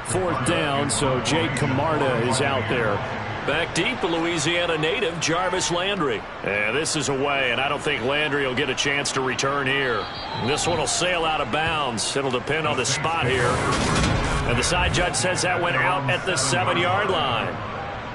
Fourth down, so Jake Camarda is out there. Back deep, a Louisiana native, Jarvis Landry. Yeah, this is away, and I don't think Landry will get a chance to return here. This one will sail out of bounds. It'll depend on the spot here. And the side judge says that went out at the 7-yard line.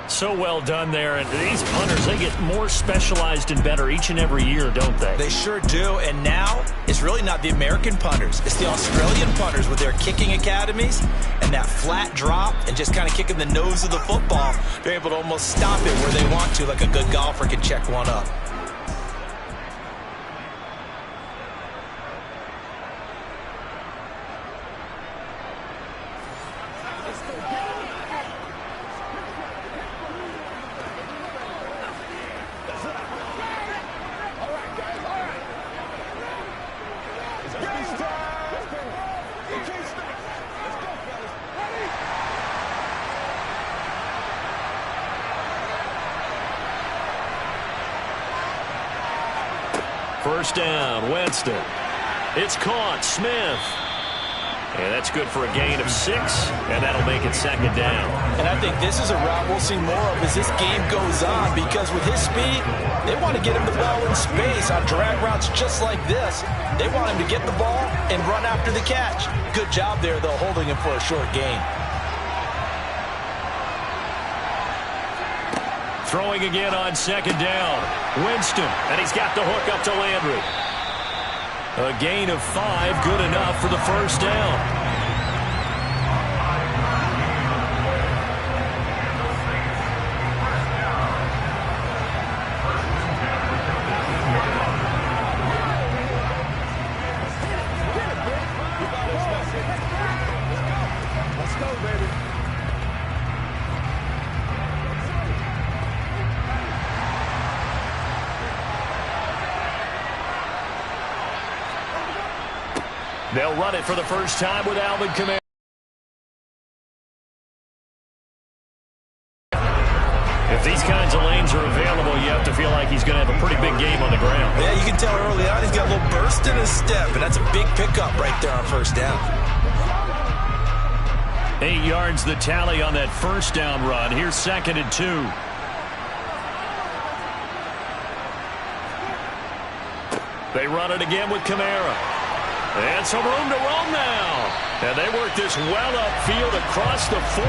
So well done there. And these punters, they get more specialized and better each and every year, don't they? They sure do. And now it's really not the American punters. It's the Australian punters with their kicking academies and that flat drop and just kind of kicking the nose of the football. They're able to almost stop it where they want to, like a good golfer can check one up. First down, Winston. It's caught, Smith. And that's good for a gain of 6, and that'll make it second down. And I think this is a route we'll see more of as this game goes on, because with his speed, they want to get him the ball in space on drag routes just like this. They want him to get the ball and run after the catch. Good job there, though, holding him for a short gain. Throwing again on second down. Winston, and he's got the hook up to Landry. A gain of 5, good enough for the first down. They'll run it for the first time with Alvin Kamara. If these kinds of lanes are available, you have to feel like he's going to have a pretty big game on the ground. Yeah, you can tell early on he's got a little burst in his step, and that's a big pickup right there on first down. 8 yards the tally on that first down run. Here's 2nd and 2. They run it again with Kamara. And some room to roam now. And they work this well upfield across the 45.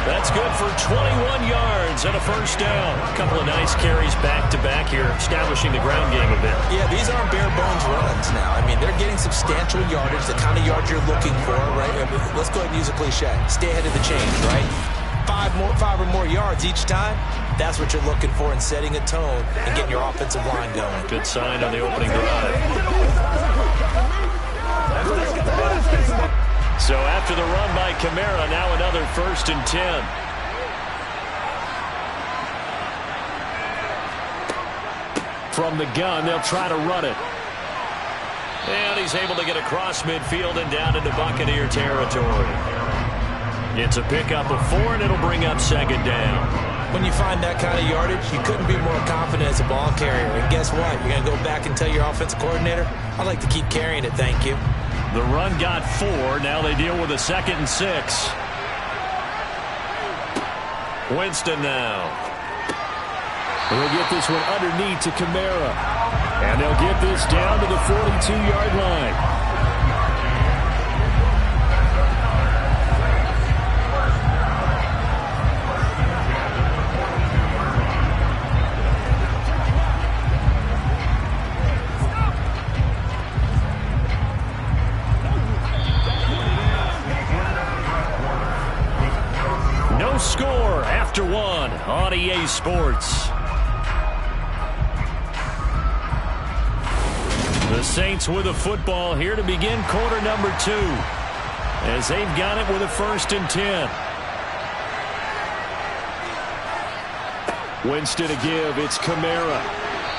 That's good for 21 yards and a first down. A couple of nice carries back-to-back here, establishing the ground game a bit. Yeah, these aren't bare-bones runs now. I mean, they're getting substantial yardage, the kind of yards you're looking for, right? I mean, let's go ahead and use a cliche. Stay ahead of the change, right? 5 or more yards each time. That's what you're looking for in setting a tone and getting your offensive line going. Good sign on the opening drive. So after the run by Kamara, now another 1st and 10. From the gun, they'll try to run it. And he's able to get across midfield and down into Buccaneer territory. It's a pickup of 4, and it'll bring up 2nd down. When you find that kind of yardage, you couldn't be more confident as a ball carrier. And guess what? You're going to go back and tell your offensive coordinator, I'd like to keep carrying it, thank you. The run got 4. Now they deal with a 2nd and 6. Winston now. They'll get this one underneath to Kamara. And they'll get this down to the 42-yard line. Score after 1 on EA Sports. The Saints with a football here to begin quarter number 2, as they've got it with a 1st and 10. Winston to give. It's Kamara,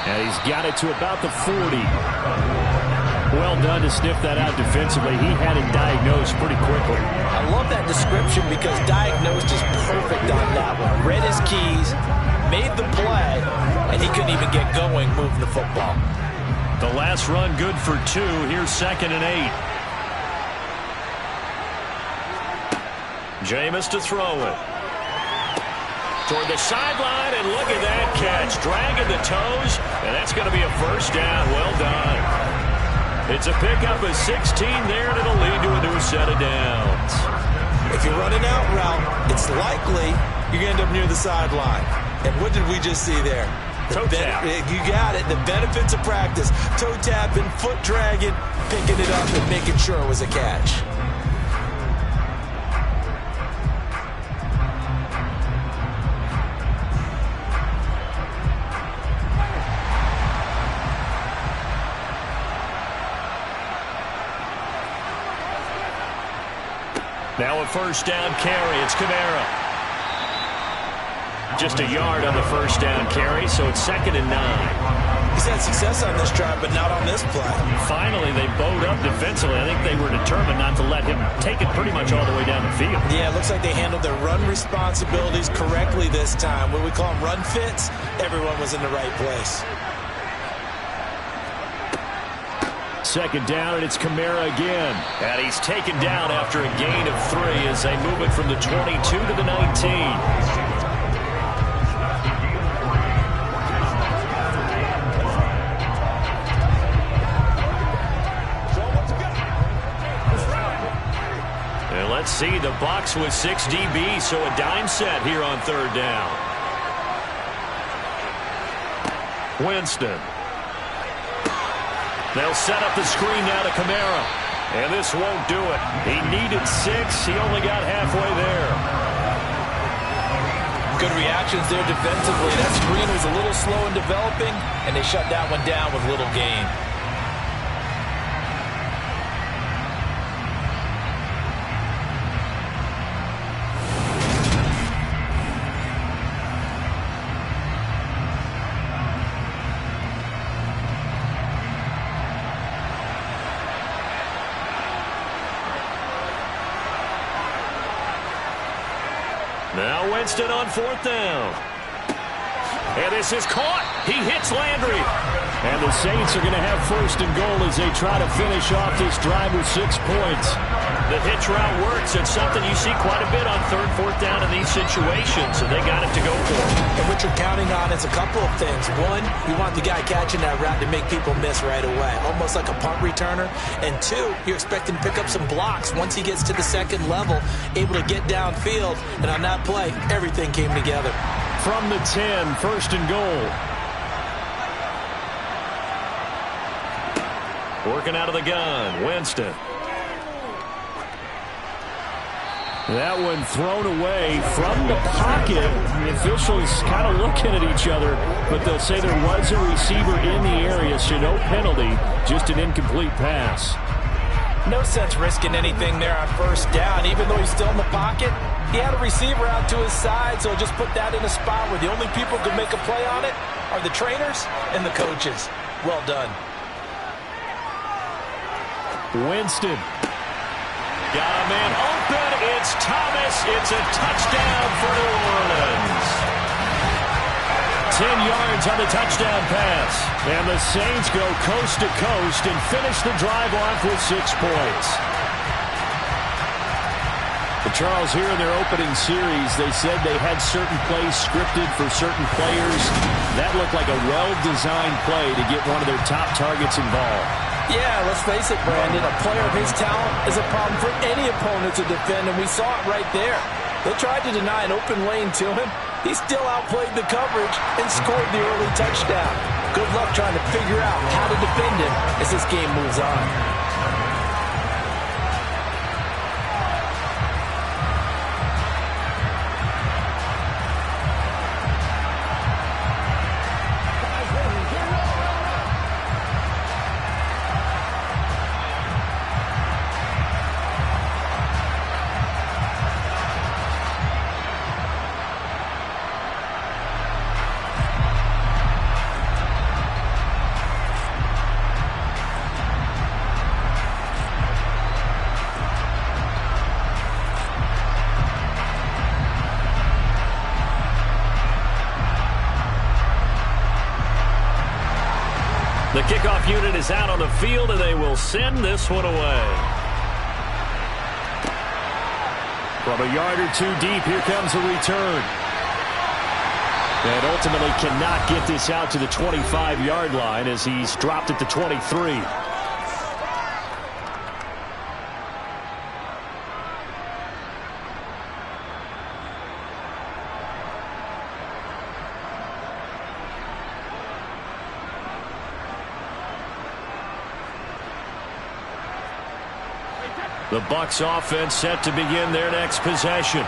and he's got it to about the 40. Well done to sniff that out defensively. He had it diagnosed pretty quickly. I love that description because diagnosed is perfect on that one. Read his keys, made the play, and he couldn't even get going moving the football. The last run good for 2. Here's 2nd and 8. Jameis to throw it. toward the sideline, and look at that catch. Dragging the toes, and that's going to be a first down. Well done. It's a pickup of 16 there, and it'll lead to a new set of downs. If you're running out route, it's likely you're going to end up near the sideline. And what did we just see there? Toe tap. You got it. The benefits of practice. Toe tapping, foot dragging, picking it up, and making sure it was a catch. Now a first down carry. It's Kamara. Just a yard on the first down carry, so it's 2nd and 9. He's had success on this drive, but not on this play. Finally, they bowed up defensively. I think they were determined not to let him take it pretty much all the way down the field. Yeah, it looks like they handled their run responsibilities correctly this time. What we call them run fits, everyone was in the right place. 2nd down, and it's Kamara again. And he's taken down after a gain of 3 as they move it from the 22 to the 19. And let's see, the box with 6 DBs, so a dime set here on 3rd down. Winston. They'll set up the screen now to Kamara. And this won't do it. He needed 6. He only got halfway there. Good reactions there defensively. That screen was a little slow in developing, and they shut that one down with little gain. Now Winston on 4th down. And this is caught. He hits Landry. And the Saints are going to have 1st and goal as they try to finish off this drive with 6 points. The hitch route works. It's something you see quite a bit on 3rd, 4th down in these situations, and they got it to go for. And what you're counting on is a couple of things. One, you want the guy catching that route to make people miss right away, almost like a punt returner. And 2, you're expecting to pick up some blocks once he gets to the 2nd level, able to get downfield. And on that play, everything came together. From the 10, 1st and goal. Working out of the gun, Winston. That one thrown away from the pocket. The officials kind of looking at each other, but they'll say there was a receiver in the area, so no penalty, just an incomplete pass. No sense risking anything there on 1st down, even though he's still in the pocket. He had a receiver out to his side, so just put that in a spot where the only people who can make a play on it are the trainers and the coaches. Well done. Winston. Got a man open. It's Thomas. It's a touchdown for New Orleans. 10 yards on the touchdown pass. And the Saints go coast to coast and finish the drive off with 6 points. But Charles, here in their opening series, they said they had certain plays scripted for certain players. That looked like a well-designed play to get one of their top targets involved. Yeah, let's face it, Brandon. A player of his talent is a problem for any opponent to defend, and we saw it right there. They tried to deny an open lane to him. He still outplayed the coverage and scored the early touchdown. Good luck trying to figure out how to defend him as this game moves on. The kickoff unit is out on the field, and they will send this one away. From a yard or 2 deep, here comes a return. And ultimately cannot get this out to the 25-yard line as he's dropped at the 23. The Bucs offense set to begin their next possession.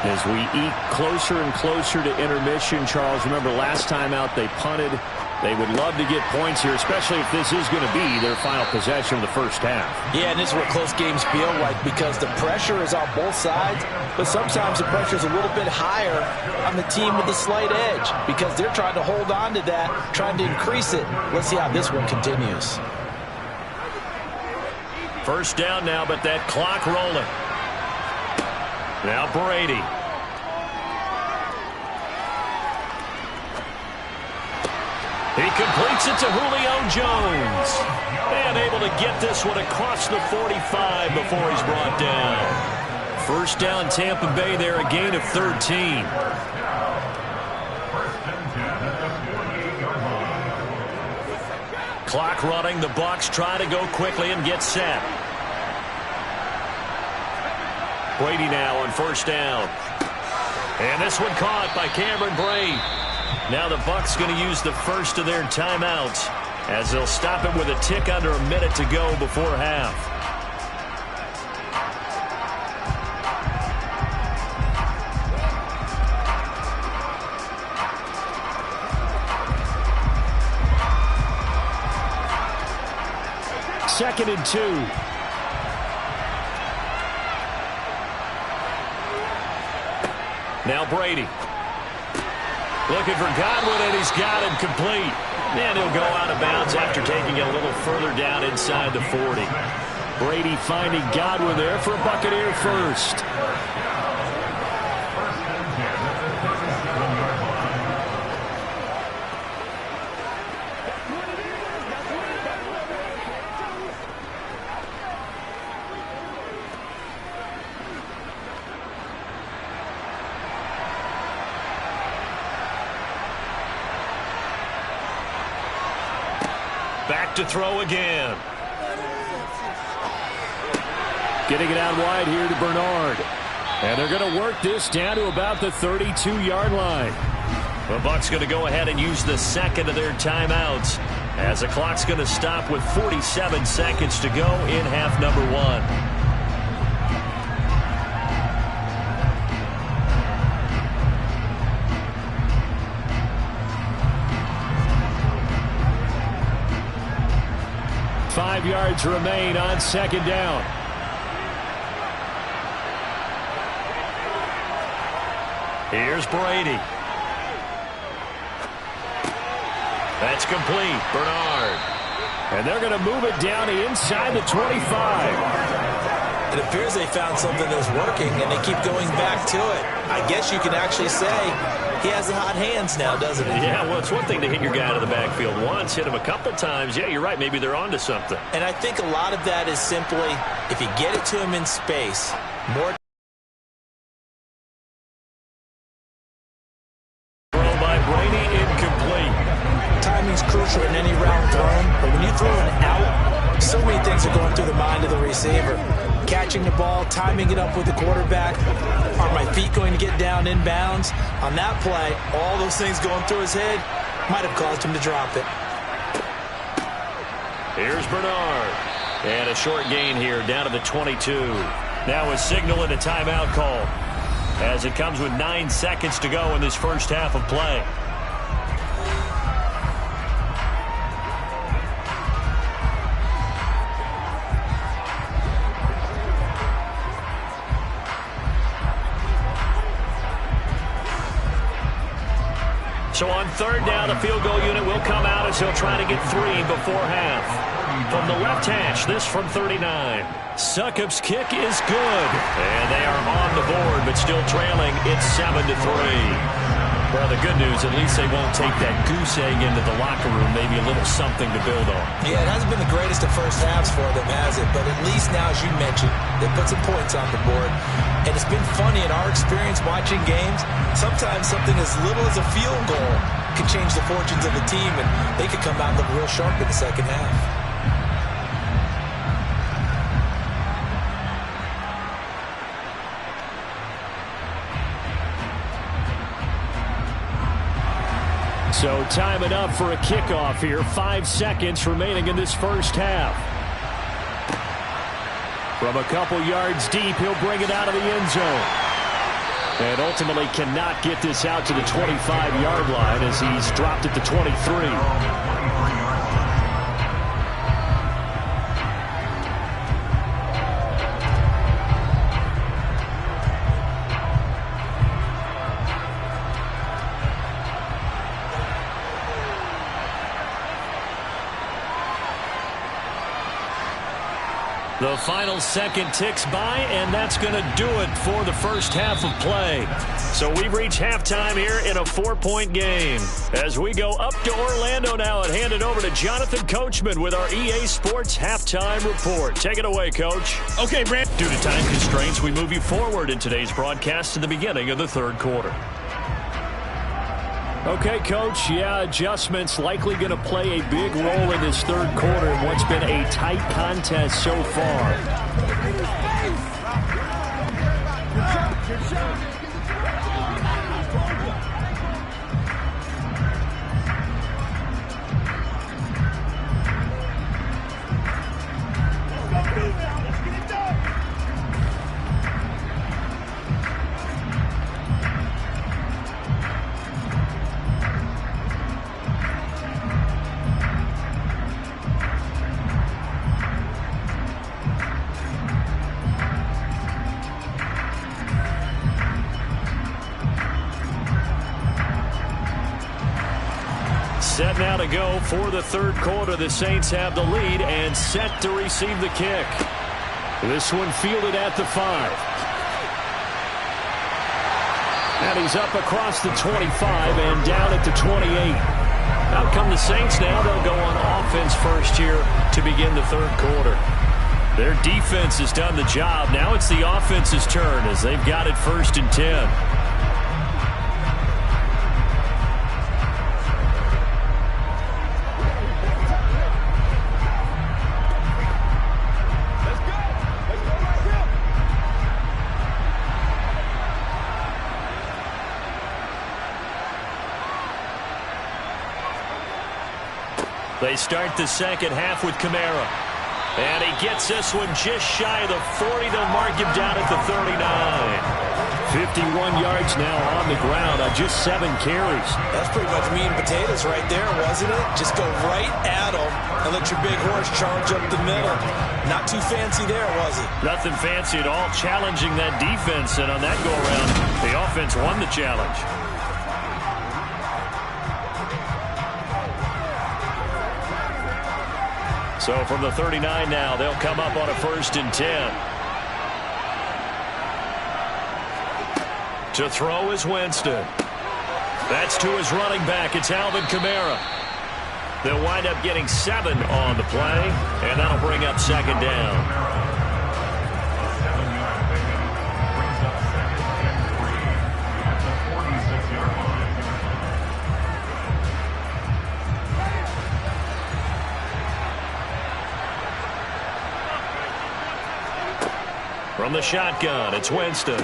As we eke closer and closer to intermission, Charles, remember last time out they punted. They would love to get points here, especially if this is going to be their final possession of the first half. Yeah, and this is what close games feel like because the pressure is on both sides, but sometimes the pressure is a little bit higher on the team with the slight edge because they're trying to hold on to that, trying to increase it. Let's see how this one continues. First down now, but that clock rolling. Now Brady. He completes it to Julio Jones. And able to get this one across the 45 before he's brought down. First down Tampa Bay there, a gain of 13. Clock running. The Bucs try to go quickly and get set. Brady now on first down. And this one caught by Cameron Brate. Now the Bucs going to use the first of their timeouts as they'll stop it with a tick under a minute to go before half. Second and 2. Now Brady. Looking for Godwin, and he's got him complete. And he'll go out of bounds after taking it a little further down inside the 40. Brady finding Godwin there for a Buccaneer first. Back to throw again. Getting it out wide here to Bernard. And they're going to work this down to about the 32-yard line. The Bucs going to go ahead and use the second of their timeouts as the clock's going to stop with 47 seconds to go in half number 1. Five yards remain on second down. Here's Brady. That's complete. Bernard. And they're going to move it down inside the 25. It appears they found something that's working, and they keep going back to it. I guess you can actually say he has the hot hands now, doesn't he? Yeah, well, it's one thing to hit your guy out of the backfield once, hit him a couple times. Yeah, you're right. Maybe they're onto something. And I think a lot of that is simply, if you get it to him in space, more. Throw by Brady, incomplete. Timing's crucial in any route thrown, but when you throw an out, so many things are going through the mind of the receiver. Catching the ball, timing it up with the quarterback. Are my feet going to get down inbounds? On that play, all those things going through his head might have caused him to drop it. Here's Bernard. And a short gain here down to the 22. Now a signal and a timeout call as it comes with 9 seconds to go in this first half of play. So on third down, the field goal unit will come out as he'll try to get 3 before half. From the left hash, this from 39. Succop's kick is good. And they are on the board, but still trailing. It's 7-3. Well, the good news, at least they won't take that goose egg into the locker room, maybe a little something to build on. Yeah, it hasn't been the greatest of first halves for them, has it? But at least now, as you mentioned, they put some points on the board. And it's been funny in our experience watching games. Sometimes something as little as a field goal can change the fortunes of the team, and they could come out and look real sharp in the second half. So time it up for a kickoff here. 5 seconds remaining in this first half. From a couple yards deep, he'll bring it out of the end zone. And ultimately cannot get this out to the 25-yard line as he's dropped at the 23. The final second ticks by, and that's going to do it for the first half of play. So we've reached halftime here in a 4-point game. As we go up to Orlando now and hand it over to Jonathan Coachman with our EA Sports Halftime Report. Take it away, Coach. Okay, Brand. Due to time constraints, we move you forward in today's broadcast to the beginning of the third quarter. Okay, Coach, adjustments likely going to play a big role in this third quarter in what's been a tight contest so far. Set now to go for the third quarter. The Saints have the lead and set to receive the kick. This one fielded at the 5. And he's up across the 25 and down at the 28. Out come the Saints now. They'll go on offense first here to begin the third quarter. Their defense has done the job. Now it's the offense's turn as they've got it 1st and 10. They start the second half with Kamara. And he gets this one just shy of the 40. They'll mark him down at the 39. 51 yards now on the ground on just 7 carries. That's pretty much meat and potatoes right there, wasn't it? Just go right at him and let your big horse charge up the middle. Not too fancy there, was it? Nothing fancy at all. Challenging that defense, and on that go-around, the offense won the challenge. So from the 39 now, they'll come up on a 1st and 10. To throw is Winston. That's to his running back. It's Alvin Kamara. They'll wind up getting 7 on the play, and that'll bring up 2nd down. From the shotgun, it's Winston.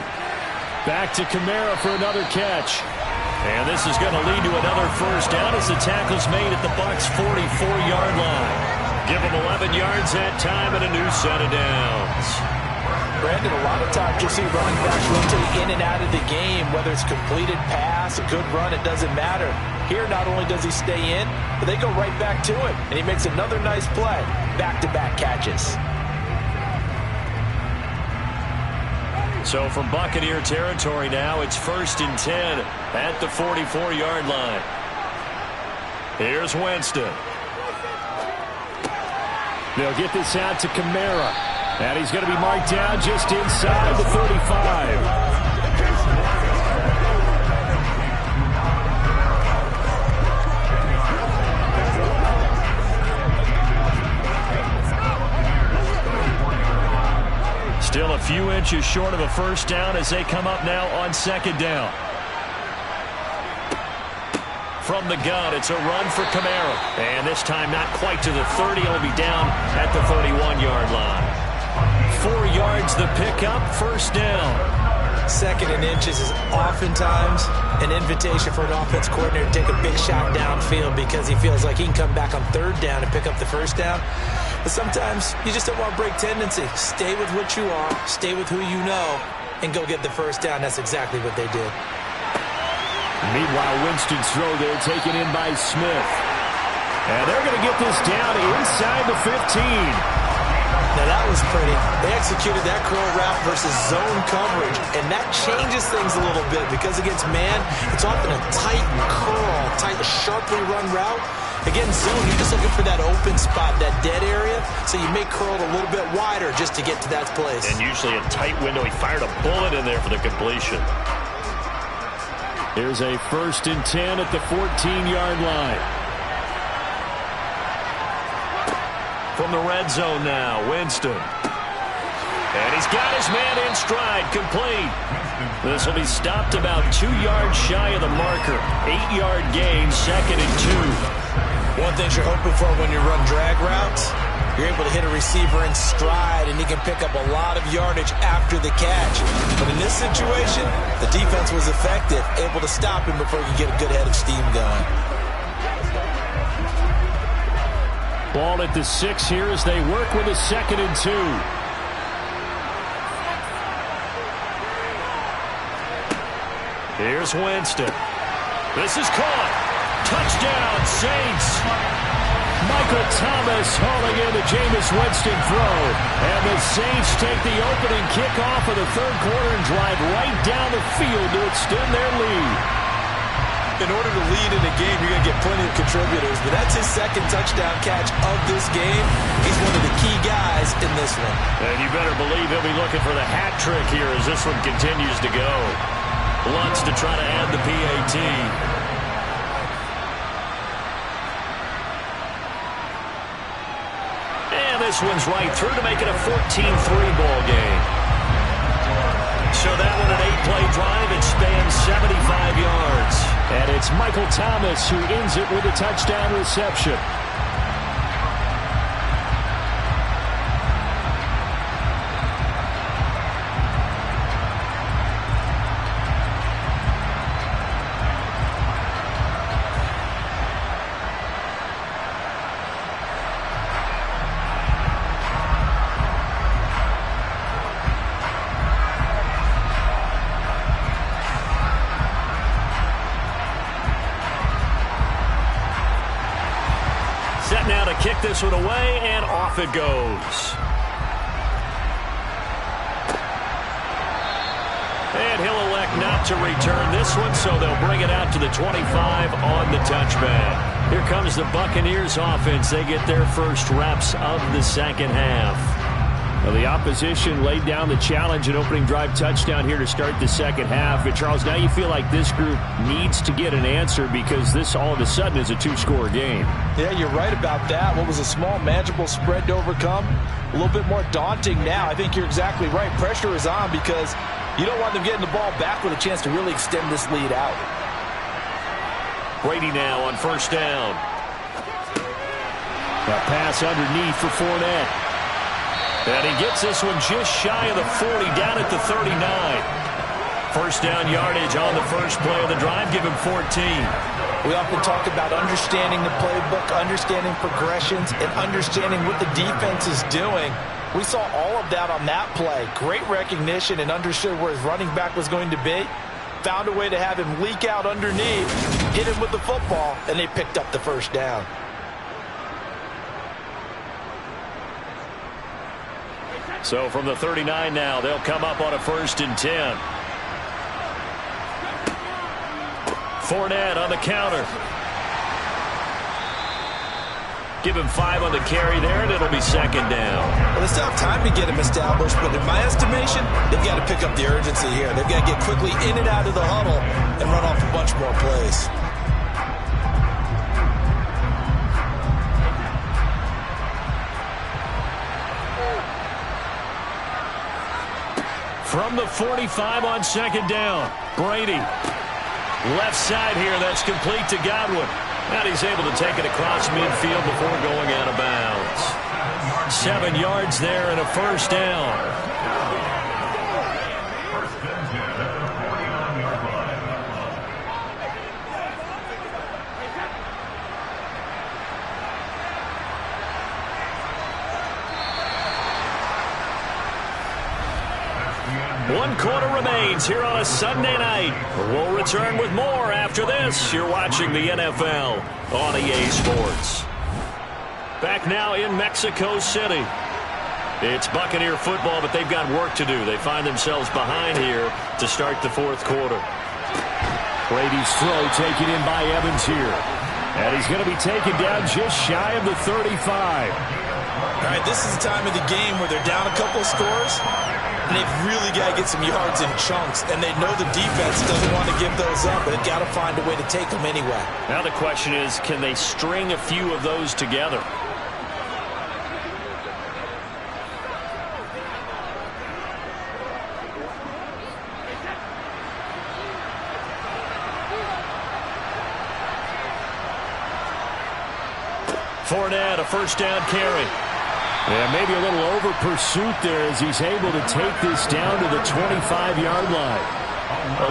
Back to Kamara for another catch. And this is going to lead to another 1st down as the tackle's made at the Bucs' 44-yard line. Give them 11 yards that time and a new set of downs. Brandon, a lot of times you'll see running backs rotate in and out of the game, whether it's completed pass, a good run, it doesn't matter. Here, not only does he stay in, but they go right back to him. And he makes another nice play. Back-to-back catches. So from Buccaneer territory now, it's 1st and 10 at the 44-yard line. Here's Winston. They'll get this out to Kamara. And he's going to be marked down just inside the 35. Still a few inches short of a first down as they come up now on second down. From the gun, it's a run for Kamara. And this time not quite to the 30. He'll be down at the 31-yard line. 4 yards the pickup, first down. Second and inches is oftentimes an invitation for an offense coordinator to take a big shot downfield because he feels like he can come back on third down and pick up the first down. But sometimes you just don't want to break tendency. Stay with what you are, stay with who you know, and go get the first down. That's exactly what they did. Meanwhile, Winston's throw there taken in by Smith. And they're going to get this down inside the 15. Now that was pretty. They executed that curl route versus zone coverage, and that changes things a little bit because against man, it's often a tight curl, sharply run route. Against zone, you're just looking for that open spot, that dead area, so you may curl it a little bit wider just to get to that place. And usually a tight window. He fired a bullet in there for the completion. Here's a 1st and 10 at the 14-yard line. From the red zone now, Winston. And he's got his man in stride, complete. This will be stopped about 2 yards shy of the marker. 8-yard gain, 2nd and 2. One thing you're hoping for when you run drag routes, you're able to hit a receiver in stride, and he can pick up a lot of yardage after the catch. But in this situation, the defense was effective, able to stop him before he could get a good head of steam going. Ball at the 6 here as they work with a 2nd and 2. Here's Winston. This is caught. Touchdown, Saints. Michael Thomas hauling in the Jameis Winston throw. And the Saints take the opening kickoff of the third quarter and drive right down the field to extend their lead. In order to lead in a game, you're going to get plenty of contributors, but that's his 2nd touchdown catch of this game. He's one of the key guys in this one. And you better believe he'll be looking for the hat trick here as this one continues to go. Lutz to try to add the PAT. And this one's right through to make it a 14-3 ball game. So that one an 8-play drive. It spans 75 yards. And it's Michael Thomas who ends it with a touchdown reception. Set now to kick this one away, and off it goes. And he'll elect not to return this one, so they'll bring it out to the 25 on the touchback. Here comes the Buccaneers offense. They get their first reps of the second half. Well, the opposition laid down the challenge and opening drive touchdown here to start the second half. And Charles, now you feel like this group needs to get an answer because this all of a sudden is a 2-score game. Yeah, you're right about that. What was a small, manageable spread to overcome, a little bit more daunting now. I think you're exactly right. Pressure is on because you don't want them getting the ball back with a chance to really extend this lead out. Brady now on first down. A pass underneath for Fournette. And he gets this one just shy of the 40, down at the 39. First down yardage on the first play of the drive. Give him 14. We often talk about understanding the playbook, understanding progressions, and understanding what the defense is doing. We saw all of that on that play. Great recognition and understood where his running back was going to be. Found a way to have him leak out underneath, hit him with the football, and they picked up the first down. So from the 39 now, they'll come up on a 1st and 10. Fournette on the counter. Give him 5 on the carry there, and it'll be second down. Well, they still have time to get him established, but in my estimation, they've got to pick up the urgency here. They've got to get quickly in and out of the huddle and run off a bunch more plays. From the 45 on second down, Brady. Left side here, that's complete to Godwin. And he's able to take it across midfield before going out of bounds. 7 yards there and a first down. One quarter remains here on a Sunday night. We'll return with more after this. You're watching the NFL on EA Sports. Back now in Mexico City. It's Buccaneer football, but they've got work to do. They find themselves behind here to start the fourth quarter. Brady's throw taken in by Evans here. And he's going to be taken down just shy of the 35. All right, this is the time of the game where they're down a couple scores. And they've really got to get some yards in chunks. And they know the defense doesn't want to give those up. But they've got to find a way to take them anyway. Now the question is, can they string a few of those together? Fournette, a first down carry. Yeah, maybe a little over pursuit there as he's able to take this down to the 25-yard line.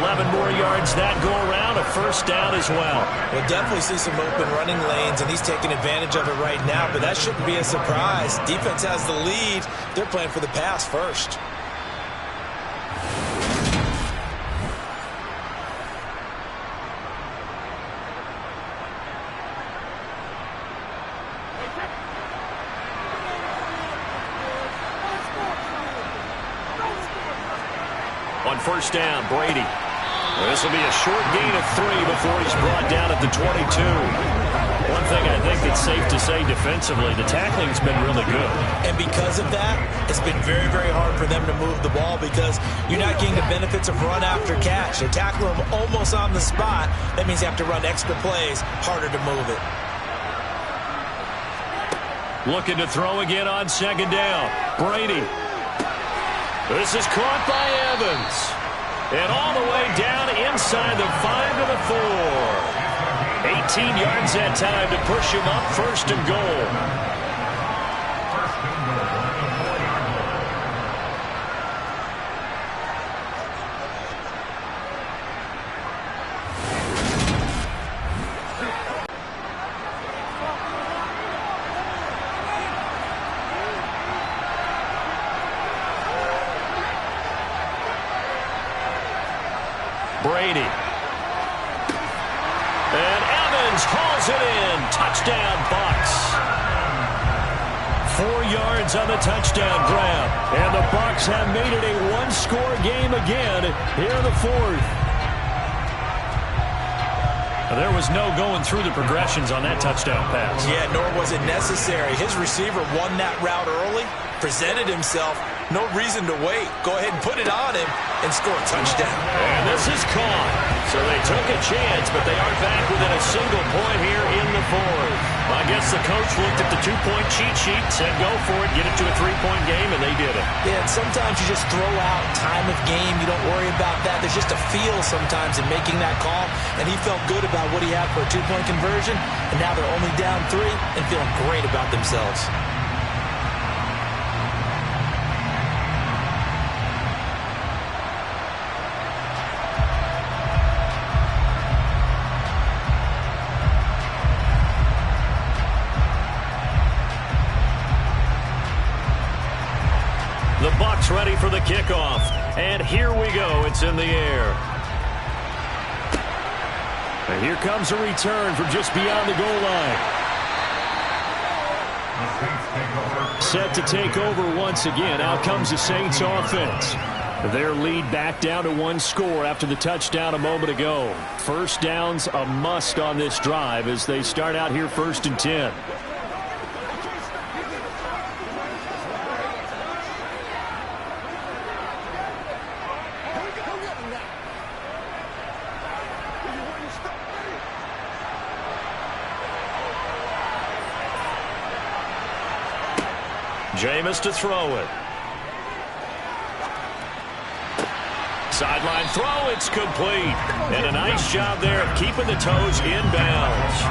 11 more yards that go around, a first down as well. We'll definitely see some open running lanes, and he's taking advantage of it right now, but that shouldn't be a surprise. Defense has the lead. They're playing for the pass first. On first down, Brady. This will be a short gain of 3 before he's brought down at the 22. One thing I think that's safe to say defensively, the tackling's been really good. And because of that, it's been very, very hard for them to move the ball because you're not getting the benefits of run after catch. They tackle them almost on the spot. That means you have to run extra plays, harder to move it. Looking to throw again on second down. Brady. This is caught by Evans. And all the way down inside the 5 to the 4. 18 yards that time to push him up, first and goal. Brady. And Evans hauls it in. Touchdown, Bucs. 4 yards on the touchdown grab. And the Bucs have made it a one-score game again here in the fourth. There was no going through the progressions on that touchdown pass. Yeah, nor was it necessary. His receiver won that route early, presented himself. No reason to wait. Go ahead and put it on him and score a touchdown. And this is caught. So they took a chance, but they are back within a single point here in the fourth. Well, I guess the coach looked at the two-point cheat sheet, said go for it, get it to a three-point game, and they did it. Yeah, and sometimes you just throw out time of game. You don't worry about that. There's just a feel sometimes in making that call, and he felt good about what he had for a two-point conversion, and now they're only down 3 and feeling great about themselves. The Bucs ready for the kickoff. And here we go. It's in the air. And here comes a return from just beyond the goal line. Set to take over once again. Out comes the Saints offense. Their lead back down to 1 score after the touchdown a moment ago. First down's a must on this drive as they start out here 1st and 10. Jameis to throw it. Sideline throw, it's complete. And a nice job there of keeping the toes in bounds.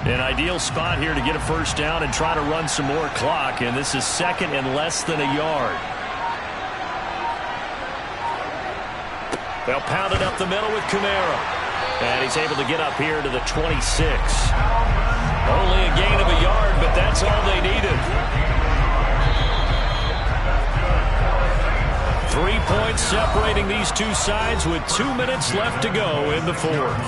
An ideal spot here to get a first down and try to run some more clock, and this is second and less than a yard. They'll pound it up the middle with Kamara. And he's able to get up here to the 26. Only a gain of a yard, but that's all they needed. 3 points separating these two sides with 2 minutes left to go in the fourth.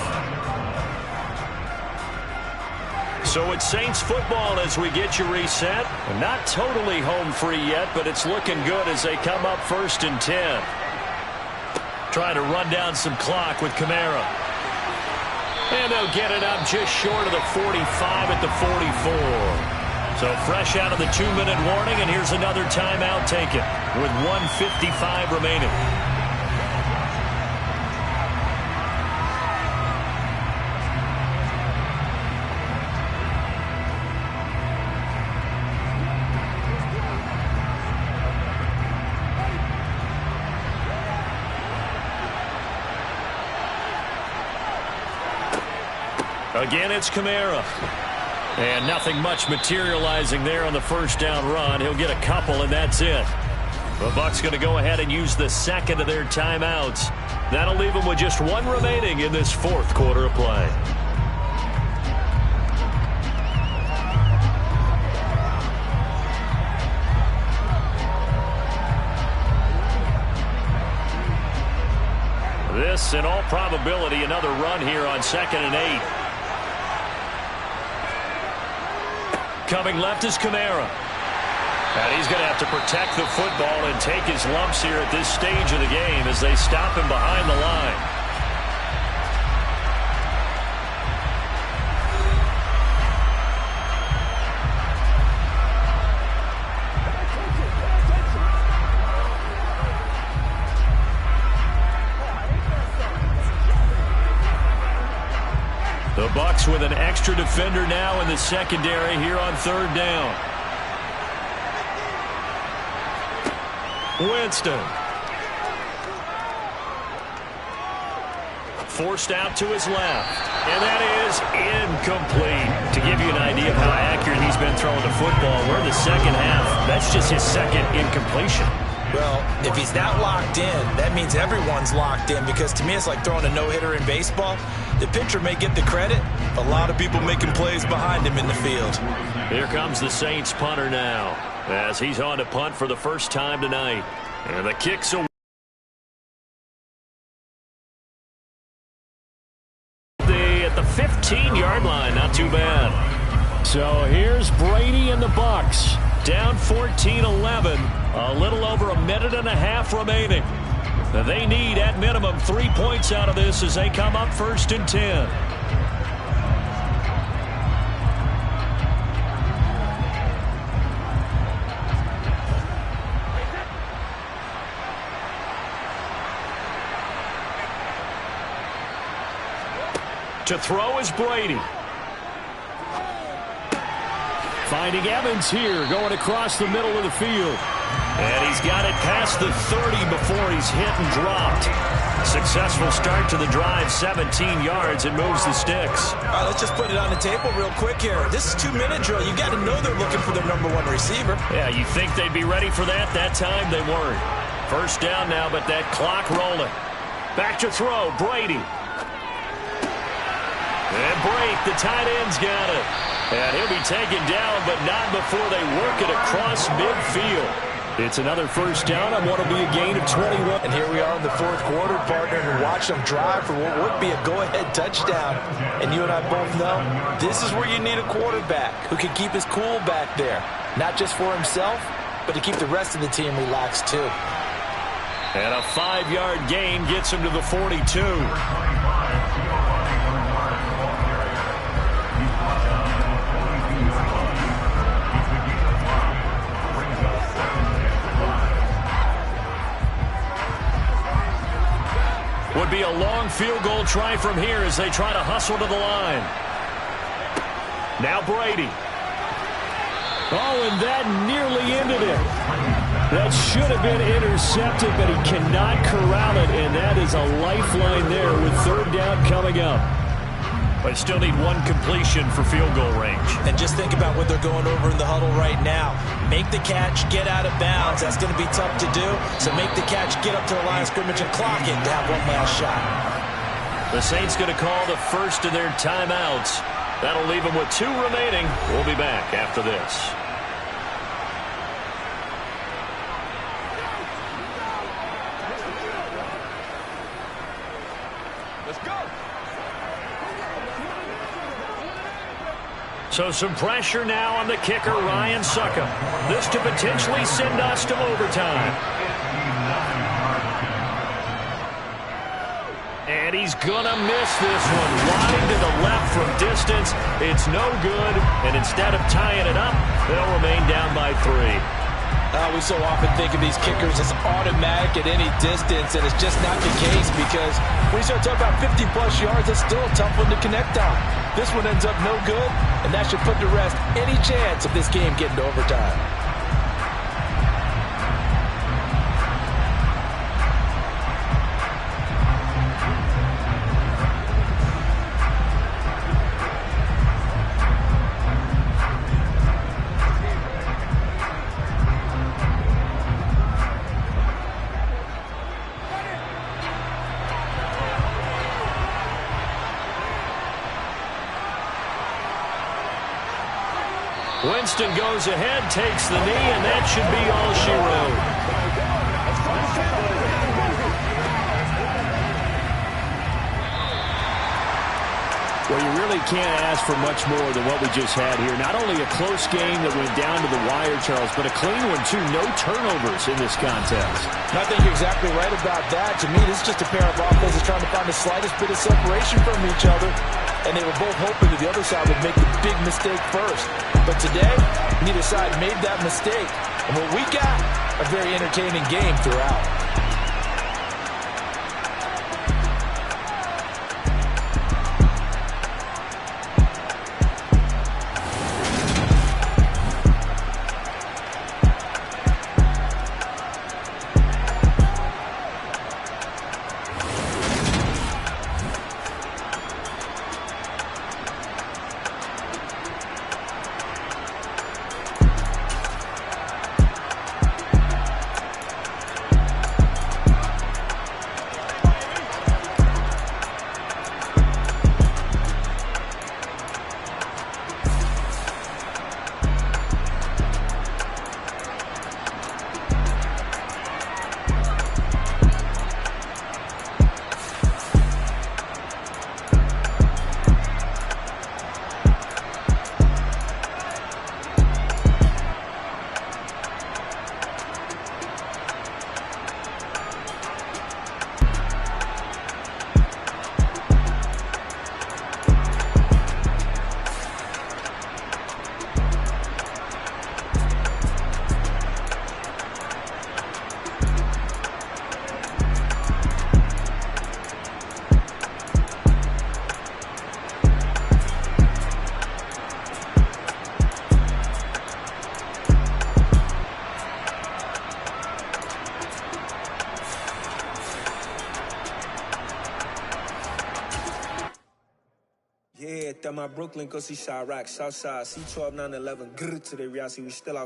So it's Saints football as we get you reset. Not totally home free yet, but it's looking good as they come up 1st and 10. Trying to run down some clock with Kamara. And they'll get it up just short of the 45 at the 44. So fresh out of the 2-minute warning, and here's another timeout taken with 1:55 remaining. Again, it's Kamara. And nothing much materializing there on the first down run. He'll get a couple, and that's it. The Bucs going to go ahead and use the second of their timeouts. That'll leave them with just one remaining in this fourth quarter of play. This, in all probability, another run here on 2nd and 8. Coming left is Kamara. And he's going to have to protect the football and take his lumps here at this stage of the game as they stop him behind the line. The Bucs with an extra defender now in the secondary here on 3rd down. Winston. Forced out to his left. And that is incomplete. To give you an idea of how accurate he's been throwing the football, we're in the second half. That's just his second incompletion. Well, if he's that locked in, that means everyone's locked in, because to me it's like throwing a no-hitter in baseball. The pitcher may get the credit, a lot of people making plays behind him in the field. Here comes the Saints punter now as he's on to punt for the first time tonight. And the kick's away. At the 15-yard line, not too bad. So here's Brady and the Bucs. Down 14-11, a little over a minute and a half remaining. They need, at minimum, 3 points out of this as they come up 1st and 10. To throw is Brady. Finding Evans here, going across the middle of the field. And he's got it past the 30 before he's hit and dropped. Successful start to the drive, 17 yards, and moves the sticks. All right, let's just put it on the table real quick here. This is 2-minute drill. You got to know they're looking for their #1 receiver. Yeah, you think they'd be ready for that? That time they weren't. First down now, but that clock rolling. Back to throw, Brady. And break, the tight end's got it. And he'll be taken down, but not before they work it across midfield. It's another first down on what will be a gain of 21. And here we are in the fourth quarter, partner, and watch them drive for what would be a go-ahead touchdown. And you and I both know this is where you need a quarterback who can keep his cool back there. Not just for himself, but to keep the rest of the team relaxed too. And a 5-yard gain gets him to the 42. Would be a long field goal try from here as they try to hustle to the line. Now Brady. Oh, and that nearly ended it. That should have been intercepted, but he cannot corral it, and that is a lifeline there with third down coming up. But still need one completion for field goal range. And just think about what they're going over in the huddle right now. Make the catch, get out of bounds. That's going to be tough to do. So make the catch, get up to the line of scrimmage, and clock it to have one last shot. The Saints going to call the first of their timeouts. That'll leave them with 2 remaining. We'll be back after this. So some pressure now on the kicker, Ryan Succop. This to potentially send us to overtime. And he's going to miss this one. Wide to the left from distance. It's no good. And instead of tying it up, they'll remain down by 3. We so often think of these kickers as automatic at any distance, and it's just not the case because when you start talking about 50-plus yards, it's still a tough one to connect on. This one ends up no good, and that should put to rest any chance of this game getting to overtime. Winston goes ahead, takes the knee, and that should be all she wrote. Well, you really can't ask for much more than what we just had here. Not only a close game that went down to the wire, Charles, but a clean one, too. No turnovers in this contest. I think you're exactly right about that. To me, this is just a pair of offenses trying to find the slightest bit of separation from each other. And they were both hoping that the other side would make the big mistake first. But today, neither side made that mistake. And what we got, a very entertaining game throughout. Yeah, my Brooklyn, go see Chirac, Southside, C12, 911, grr to the Riasi, we still out.